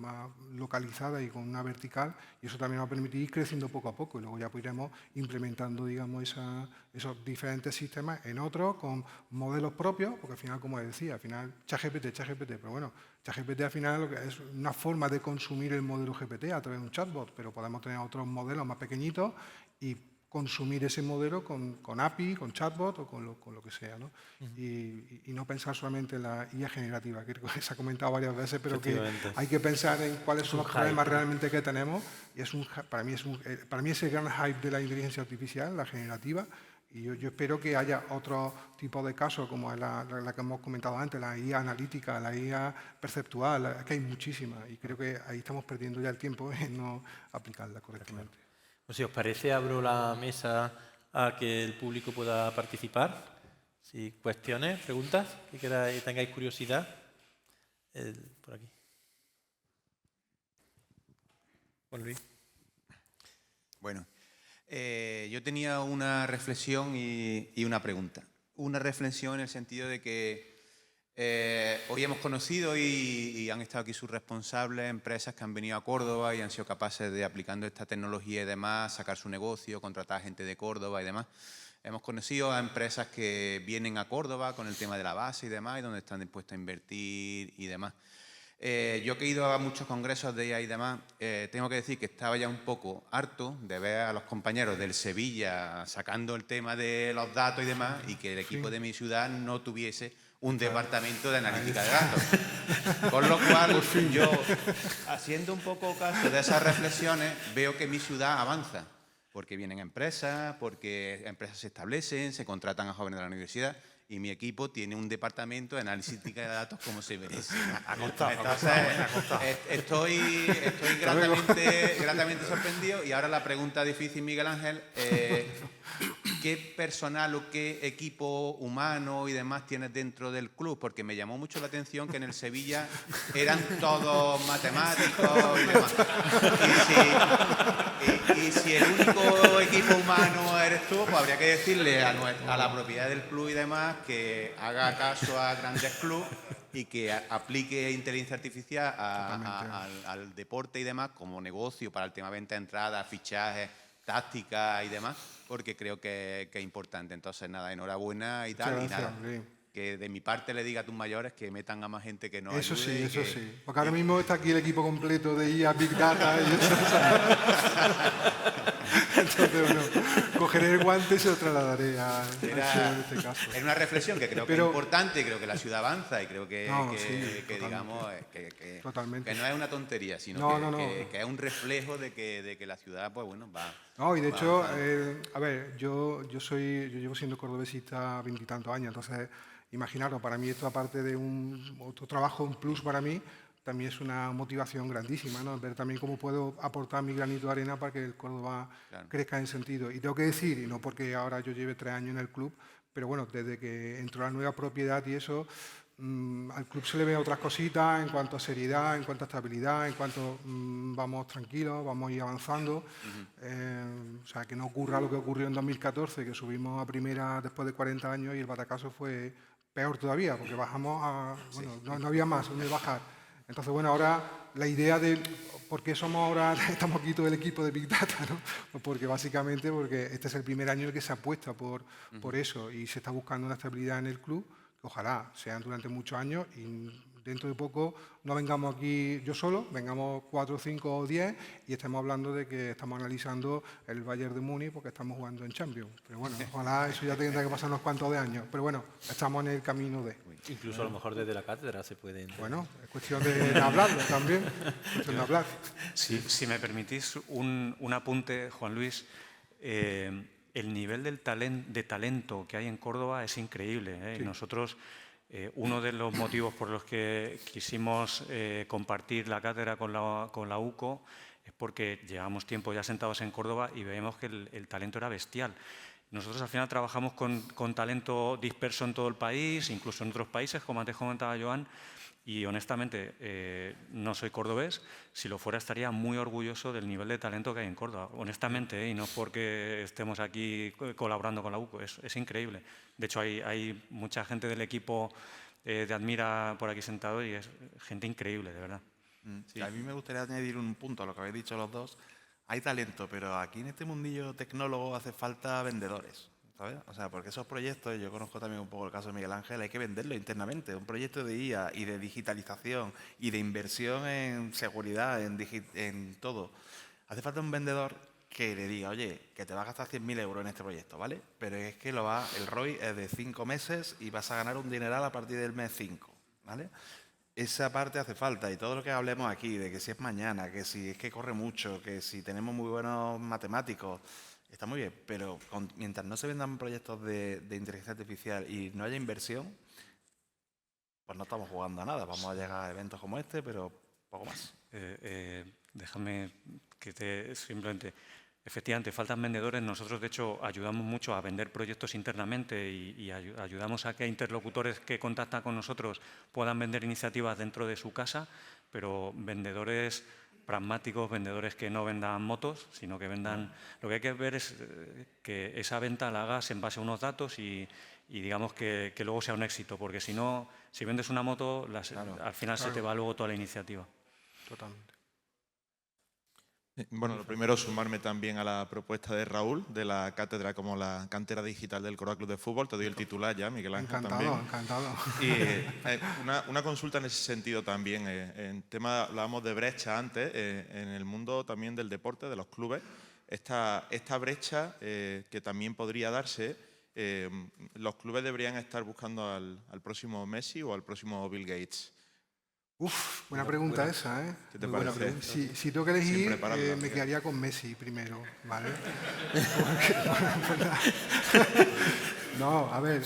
localizada y con una vertical. Y eso también va a permitir ir creciendo poco a poco. Y luego ya pues iremos implementando, digamos, esos diferentes sistemas en otros con modelos propios. Porque al final, como decía, al final ChatGPT. Pero bueno, ChatGPT al final lo que es una forma de consumir el modelo GPT a través de un chatbot. Pero podemos tener otros modelos más pequeñitos y consumir ese modelo con API, con chatbot o con lo que sea, ¿no? Y no pensar solamente en la IA generativa, que se ha comentado varias veces, pero que hay que pensar en cuáles son los problemas realmente que tenemos. Y para mí es el gran hype de la inteligencia artificial, la generativa. Y yo espero que haya otro tipo de casos, como la que hemos comentado antes, la IA analítica, la IA perceptual, que hay muchísimas. Y creo que ahí estamos perdiendo ya el tiempo en no aplicarla correctamente. Pues si os parece, abro la mesa a que el público pueda participar. Si cuestiones, preguntas, que tengáis curiosidad. Por aquí. Juan Luis. Bueno, yo tenía una reflexión y una pregunta. Una reflexión en el sentido de que hoy hemos conocido y han estado aquí sus responsables, empresas que han venido a Córdoba y han sido capaces de, aplicando esta tecnología y demás, sacar su negocio, contratar gente de Córdoba y demás. Hemos conocido a empresas que vienen a Córdoba con el tema de la base y demás, y donde están dispuestos a invertir y demás. Yo que he ido a muchos congresos de IA y demás, tengo que decir que estaba ya un poco harto de ver a los compañeros del Sevilla sacando el tema de los datos y demás, y que el equipo de mi ciudad no tuviese un departamento de analítica de datos. Con lo cual, yo, haciendo un poco caso de esas reflexiones, veo que mi ciudad avanza, porque vienen empresas, porque empresas se establecen, se contratan a jóvenes de la universidad, y mi equipo tiene un departamento de analítica de datos como se merece. Entonces, estoy gratamente sorprendido. Y ahora la pregunta difícil, Miguel Ángel, ¿qué personal o qué equipo humano y demás tienes dentro del club? Porque me llamó mucho la atención que en el Sevilla eran todos matemáticos y demás. Y si el único equipo humano eres tú, pues habría que decirle a la propiedad del club y demás que haga caso a grandes clubes y que aplique inteligencia artificial al deporte y demás como negocio para el tema venta de entradas, fichajes, tácticas y demás, porque creo que es importante. Entonces, nada, enhorabuena y tal. Gracias, y nada, hombre. que de mi parte le diga a tus mayores que metan a más gente que nos Eso ayude. sí. Porque ahora mismo está aquí el equipo completo de IA, Big Data y eso. Entonces, bueno, cogeré el guante y se lo trasladaré a Era, en este caso. era una reflexión que creo que es importante, creo que la ciudad avanza y creo que, No, que- sí, que, totalmente. digamos, que Totalmente. no es una tontería, sino No. que es un reflejo de que la ciudad, pues bueno, va. No, y de va hecho, avanzando. a ver, yo llevo siendo cordobesista 20 años, entonces, imaginaros, para mí esto, aparte de otro trabajo, un plus para mí, también es una motivación grandísima, ¿no? Ver también cómo puedo aportar mi granito de arena para que el Córdoba Claro. crezca en sentido. Y tengo que decir, y no porque ahora yo lleve 3 años en el club, pero bueno, desde que entró la nueva propiedad y eso, al club se le ve otras cositas en cuanto a seriedad, en cuanto a estabilidad, en cuanto vamos tranquilos, vamos a ir avanzando. O sea, que no ocurra lo que ocurrió en 2014, que subimos a primera después de 40 años y el batacazo fue peor todavía, porque bajamos a... Bueno, no había más donde bajar. Entonces, bueno, ahora la idea de por qué estamos aquí todo el equipo de Big Data, ¿no? Pues porque básicamente este es el primer año en el que se apuesta por eso y se está buscando una estabilidad en el club, que ojalá sean durante muchos años y dentro de poco no vengamos aquí yo solo, vengamos 4, 5 o 10 y estemos hablando de que estamos analizando el Bayern de Múnich porque estamos jugando en Champions. Pero bueno, ojalá eso ya tendrá que pasar unos cuantos de años. Pero bueno, estamos en el camino de... Incluso a lo mejor desde la cátedra se pueden... Bueno, es cuestión de hablarlo también, es cuestión de hablar. Si me permitís un apunte, Juan Luis, el nivel de talento que hay en Córdoba es increíble, ¿eh? Sí. Y nosotros, uno de los motivos por los que quisimos compartir la cátedra con la UCO es porque llevamos tiempo ya sentados en Córdoba y vemos que el talento era bestial. Nosotros al final trabajamos con talento disperso en todo el país, incluso en otros países, como antes comentaba Joan, y honestamente no soy cordobés. Si lo fuera estaría muy orgulloso del nivel de talento que hay en Córdoba, honestamente, y no porque estemos aquí colaborando con la UCO, es increíble. De hecho, hay mucha gente del equipo de Admira por aquí sentado y es gente increíble, de verdad. Sí. A mí me gustaría añadir un punto a lo que habéis dicho los dos. Hay talento, pero aquí en este mundillo tecnólogo hace falta vendedores, ¿sabes? O sea, porque esos proyectos, yo conozco también un poco el caso de Miguel Ángel, hay que venderlo internamente. Un proyecto de IA y de digitalización y de inversión en seguridad, en todo. Hace falta un vendedor que le diga, oye, que te vas a gastar 100.000 euros en este proyecto, ¿vale? Pero es que el ROI es de 5 meses y vas a ganar un dineral a partir del mes 5, ¿vale? Esa parte hace falta y todo lo que hablemos aquí, de que si es mañana, que si es que corre mucho, que si tenemos muy buenos matemáticos, está muy bien, pero mientras no se vendan proyectos de inteligencia artificial y no haya inversión, pues no estamos jugando a nada. Vamos a llegar a eventos como este, pero poco más. Déjame que simplemente... Efectivamente, faltan vendedores. Nosotros, de hecho, ayudamos mucho a vender proyectos internamente y ayudamos a que interlocutores que contactan con nosotros puedan vender iniciativas dentro de su casa, pero vendedores pragmáticos, vendedores que no vendan motos, sino que vendan... Lo que hay que ver es que esa venta la hagas en base a unos datos y digamos que luego sea un éxito, porque si no, si vendes una moto, al final se te va luego toda la iniciativa. Totalmente. Bueno, lo primero, sumarme también a la propuesta de Raúl, de la cátedra como la cantera digital del Córdoba Club de Fútbol. Te doy el titular ya, Miguel Ángel, también. Encantado. Y una consulta en ese sentido también. En tema, hablábamos de brecha antes, en el mundo también del deporte, de los clubes. Esta brecha que también podría darse, los clubes deberían estar buscando al próximo Messi o al próximo Bill Gates. Uf, buena pregunta esa, ¿eh? ¿Qué te Muy buena parece? pregunta. Si tengo que elegir, Sin prepararla, me Miguel. quedaría con Messi primero, ¿vale? No, a ver,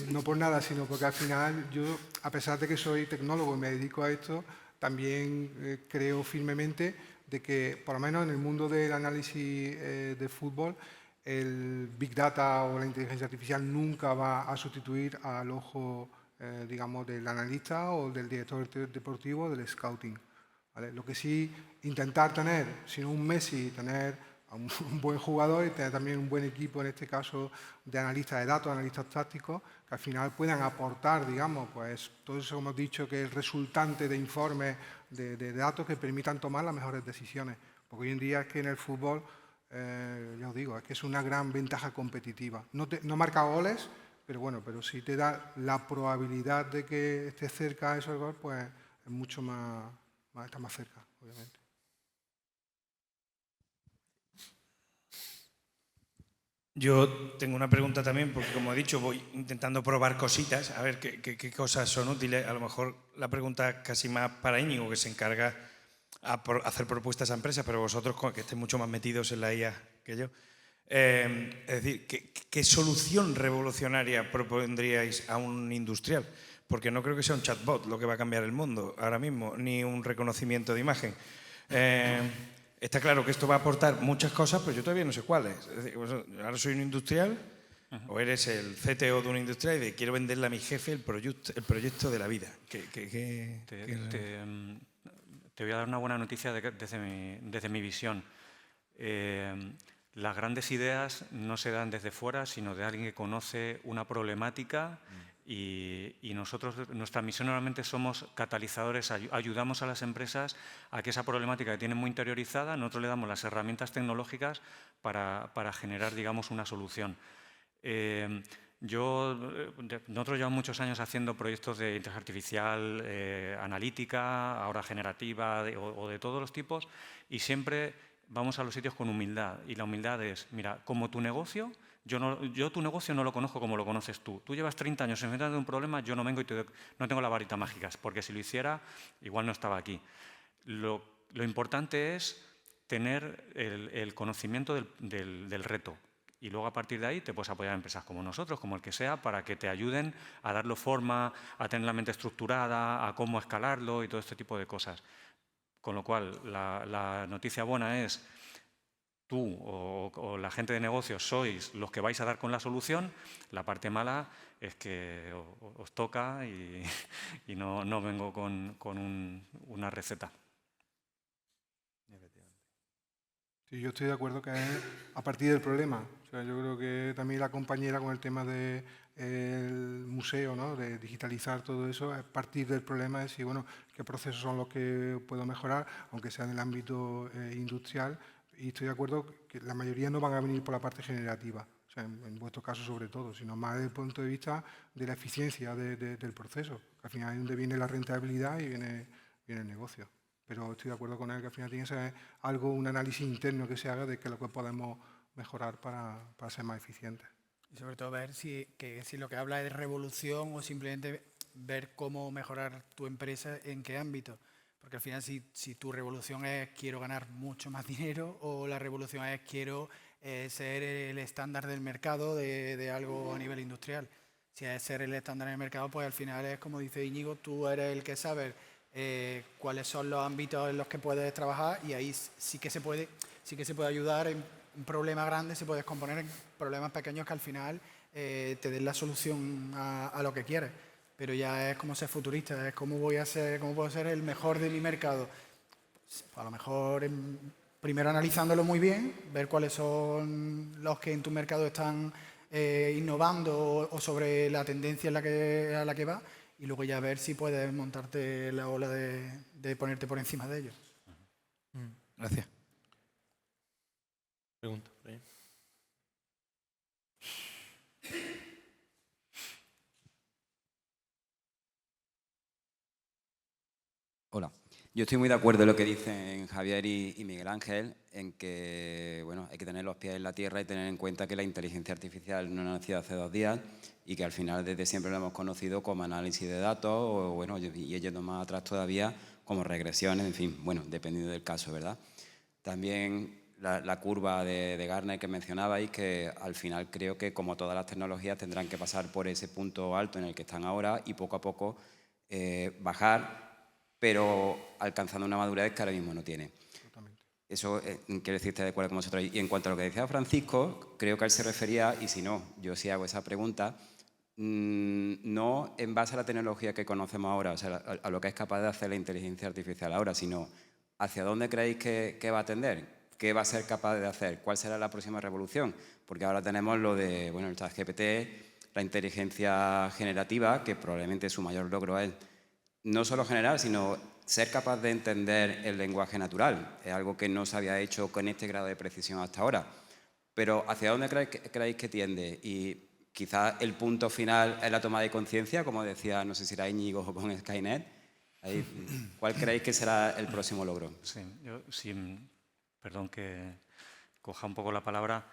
no por nada, sino porque al final yo, a pesar de que soy tecnólogo y me dedico a esto, también creo firmemente de que, por lo menos en el mundo del análisis de fútbol, el Big Data o la inteligencia artificial nunca va a sustituir al ojo digamos, del analista o del director deportivo, del scouting, ¿vale? Lo que sí, intentar tener, si no un Messi, tener un buen jugador y tener también un buen equipo, en este caso, de analistas de datos, analistas tácticos, que al final puedan aportar, digamos, pues todo eso que hemos dicho, que es resultante de informes, de datos que permitan tomar las mejores decisiones. Porque hoy en día es que en el fútbol, ya os digo, es que es una gran ventaja competitiva. No marca goles, pero bueno, pero si te da la probabilidad de que estés cerca de esos goles, pues es mucho más está más cerca, obviamente. Yo tengo una pregunta también, porque como he dicho, voy intentando probar cositas, a ver qué cosas son útiles. A lo mejor la pregunta casi más para Íñigo, que se encarga a hacer propuestas a empresas, pero vosotros que estéis mucho más metidos en la IA que yo. Es decir, ¿qué solución revolucionaria propondríais a un industrial? Porque no creo que sea un chatbot lo que va a cambiar el mundo ahora mismo, ni un reconocimiento de imagen. Está claro que esto va a aportar muchas cosas, pero yo todavía no sé cuáles. Es decir, ahora soy un industrial, o eres el CTO de un industrial y quiero venderle a mi jefe el proyecto de la vida. Te voy a dar una buena noticia desde mi visión. Las grandes ideas no se dan desde fuera, sino de alguien que conoce una problemática y nosotros, nuestra misión normalmente somos catalizadores, ayudamos a las empresas a que esa problemática que tienen muy interiorizada, nosotros le damos las herramientas tecnológicas para generar, digamos, una solución. Nosotros llevamos muchos años haciendo proyectos de inteligencia artificial, analítica, ahora generativa o de todos los tipos, y siempre vamos a los sitios con humildad. Y la humildad es, mira, como tu negocio, yo tu negocio no lo conozco como lo conoces tú. Tú llevas 30 años enfrentando un problema, yo no vengo y no tengo la varita mágica, porque si lo hiciera, igual no estaba aquí. Lo importante es tener el conocimiento del reto. Y luego a partir de ahí te puedes apoyar a empresas como nosotros, como el que sea, para que te ayuden a darlo forma, a tener la mente estructurada, a cómo escalarlo y todo este tipo de cosas. Con lo cual, la noticia buena es tú o la gente de negocios sois los que vais a dar con la solución. La parte mala es que os toca y no vengo con una receta. Sí, yo estoy de acuerdo que es a partir del problema. O sea, yo creo que también la compañera con el tema del museo, ¿no? De digitalizar todo eso, a partir del problema es decir, bueno, qué procesos son los que puedo mejorar, aunque sea en el ámbito industrial. Y estoy de acuerdo que la mayoría no van a venir por la parte generativa, o sea, en vuestro caso sobre todo, sino más desde el punto de vista de la eficiencia del proceso. Que al final es donde viene la rentabilidad y viene el negocio. Pero estoy de acuerdo con él que al final tiene que ser algo, un análisis interno que se haga de qué es lo que podemos mejorar para ser más eficientes. Y sobre todo ver si lo que habla es de revolución o simplemente ver cómo mejorar tu empresa en qué ámbito. Porque al final si tu revolución es quiero ganar mucho más dinero o la revolución es quiero ser el estándar del mercado de algo a nivel industrial. Si es ser el estándar del mercado, pues al final es como dice Íñigo, tú eres el que sabe cuáles son los ámbitos en los que puedes trabajar y ahí sí que se puede ayudar en un problema grande, se puede descomponer en problemas pequeños que al final te den la solución a lo que quieres. Pero ya es como ser futurista, es cómo puedo ser el mejor de mi mercado. Pues, a lo mejor primero analizándolo muy bien, ver cuáles son los que en tu mercado están innovando o sobre la tendencia a la que va, y luego ya ver si puedes montarte la ola de ponerte por encima de ellos. Gracias. Pregunta. por ahí. Hola. Yo estoy muy de acuerdo en lo que dicen Javier y Miguel Ángel, en que bueno, hay que tener los pies en la tierra y tener en cuenta que la inteligencia artificial no nació hace 2 días y que al final desde siempre lo hemos conocido como análisis de datos o bueno, y yendo más atrás todavía como regresiones, en fin, bueno, dependiendo del caso, ¿verdad? También la curva de Gartner que mencionabais, que al final creo que como todas las tecnologías tendrán que pasar por ese punto alto en el que están ahora y poco a poco bajar, pero alcanzando una madurez que ahora mismo no tiene. Totalmente. Eso quiero decir, estoy de acuerdo con vosotros. Y en cuanto a lo que decía Francisco, creo que él se refería, y si no, yo sí hago esa pregunta, no en base a la tecnología que conocemos ahora, o sea, a lo que es capaz de hacer la inteligencia artificial ahora, sino hacia dónde creéis que va a tender, qué va a ser capaz de hacer, cuál será la próxima revolución. Porque ahora tenemos lo de, bueno, el ChatGPT, la inteligencia generativa, que probablemente su mayor logro es no solo generar, sino ser capaz de entender el lenguaje natural. Es algo que no se había hecho con este grado de precisión hasta ahora. Pero ¿hacia dónde creéis que tiende? Y quizás el punto final es la toma de conciencia, como decía, no sé si era Íñigo o con Skynet. Ahí, ¿cuál creéis que será el próximo logro? Sí, perdón que coja un poco la palabra.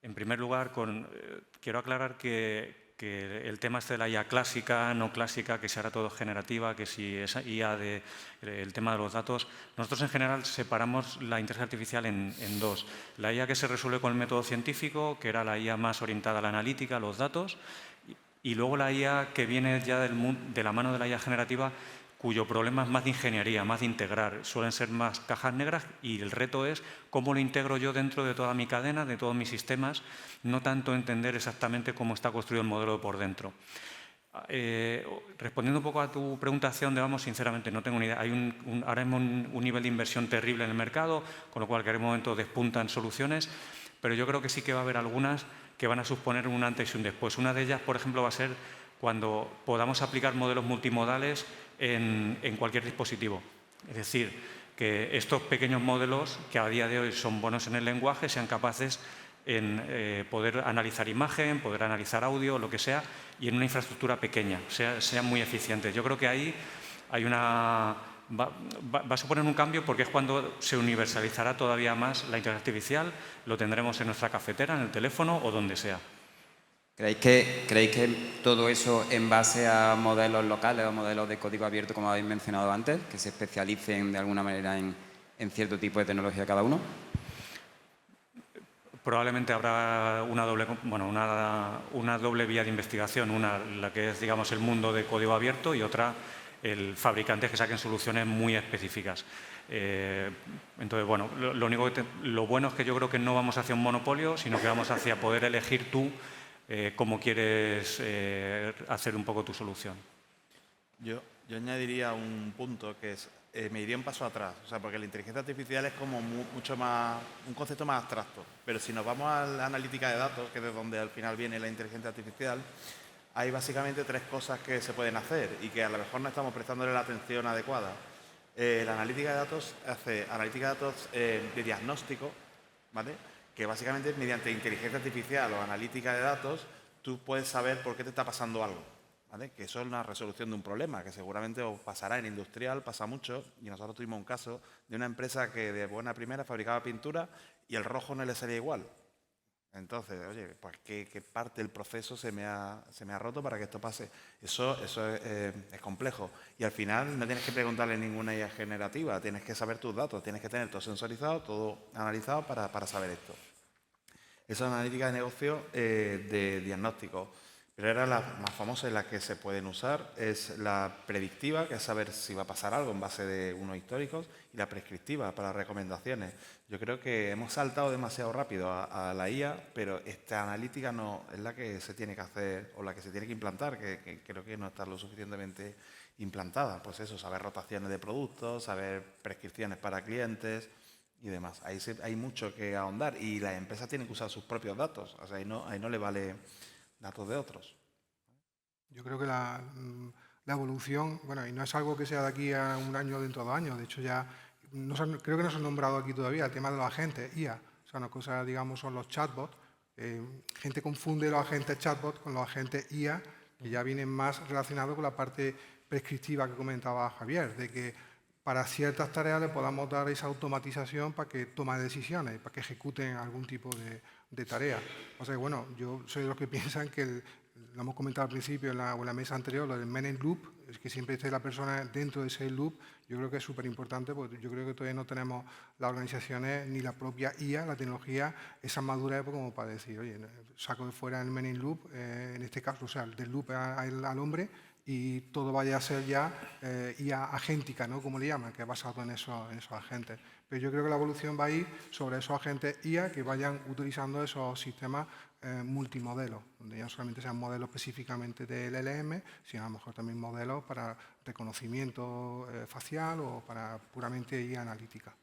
En primer lugar, quiero aclarar que el tema este de la IA clásica, no clásica, que si ahora todo es generativa, que si es IA el tema de los datos, nosotros en general separamos la inteligencia artificial en dos. La IA que se resuelve con el método científico, que era la IA más orientada a la analítica, a los datos, y luego la IA que viene ya de la mano de la IA generativa, cuyo problema es más de ingeniería, más de integrar. Suelen ser más cajas negras y el reto es cómo lo integro yo dentro de toda mi cadena, de todos mis sistemas, no tanto entender exactamente cómo está construido el modelo por dentro. Respondiendo un poco a tu pregunta hacia dónde vamos, sinceramente no tengo ni idea. Hay ahora mismo un nivel de inversión terrible en el mercado, con lo cual que en algún momento despuntan soluciones, pero yo creo que sí que va a haber algunas que van a suponer un antes y un después. Una de ellas, por ejemplo, va a ser cuando podamos aplicar modelos multimodales en cualquier dispositivo. Es decir, que estos pequeños modelos que a día de hoy son buenos en el lenguaje sean capaces en poder analizar imagen, poder analizar audio, lo que sea, y en una infraestructura pequeña, sean muy eficientes. Yo creo que ahí hay va a suponer un cambio porque es cuando se universalizará todavía más la inteligencia artificial, lo tendremos en nuestra cafetera, en el teléfono o donde sea. ¿Creéis que todo eso en base a modelos locales o modelos de código abierto, como habéis mencionado antes, que se especialicen de alguna manera en cierto tipo de tecnología cada uno? Probablemente habrá una doble vía de investigación, una la que es, digamos, el mundo de código abierto y otra el fabricante que saquen soluciones muy específicas. Entonces, bueno, lo bueno es que yo creo que no vamos hacia un monopolio, sino que vamos hacia poder elegir tú cómo quieres hacer un poco tu solución. Yo añadiría un punto que es, me iría un paso atrás, o sea, porque la inteligencia artificial es como mucho más, un concepto más abstracto, pero si nos vamos a la analítica de datos, que es de donde al final viene la inteligencia artificial, hay básicamente tres cosas que se pueden hacer y que a lo mejor no estamos prestándole la atención adecuada. La analítica de datos hace analítica de datos de diagnóstico, ¿vale? Que básicamente mediante inteligencia artificial o analítica de datos tú puedes saber por qué te está pasando algo, ¿vale? Que eso es una resolución de un problema, que seguramente os pasará en industrial, pasa mucho, y nosotros tuvimos un caso de una empresa que de buena primera fabricaba pintura y el rojo no le salía igual. Entonces, oye, pues ¿qué parte del proceso se me ha roto para que esto pase? Eso es complejo. Y al final no tienes que preguntarle ninguna IA generativa, tienes que saber tus datos, tienes que tener todo sensorizado, todo analizado para saber esto. Esa es una analítica de negocio de diagnóstico. Pero era la más famosa y la que se pueden usar es la predictiva, que es saber si va a pasar algo en base de unos históricos, y la prescriptiva para recomendaciones. Yo creo que hemos saltado demasiado rápido a la IA, pero esta analítica no es la que se tiene que hacer o la que se tiene que implantar, que creo que no está lo suficientemente implantada. Pues eso, saber rotaciones de productos, saber prescripciones para clientes y demás. Ahí hay mucho que ahondar y las empresas tienen que usar sus propios datos. O sea, ahí no le vale datos de otros. Yo creo que la evolución, bueno, y no es algo que sea de aquí a un año o dentro de 2 años, de hecho ya, creo que no se han nombrado aquí todavía el tema de los agentes, IA, o sea, una cosa, digamos, son los chatbots, gente confunde los agentes chatbot con los agentes IA, que ya vienen más relacionados con la parte prescriptiva que comentaba Javier, de que para ciertas tareas le podamos dar esa automatización para que tome decisiones, para que ejecuten algún tipo de tarea. O sea, bueno, yo soy de los que piensan que, lo hemos comentado al principio en la mesa anterior, lo del man in loop, es que siempre esté la persona dentro de ese loop, yo creo que es súper importante porque yo creo que todavía no tenemos las organizaciones ni la propia IA, la tecnología, esa madurez como para decir, oye, saco de fuera el man in loop, en este caso, o sea, del loop al hombre, y todo vaya a ser ya IA agéntica, ¿no? Como le llaman, que es basado en esos agentes. Pero yo creo que la evolución va a ir sobre esos agentes IA que vayan utilizando esos sistemas multimodelos, donde ya no solamente sean modelos específicamente del LLM, sino a lo mejor también modelos para reconocimiento facial o para puramente IA analítica.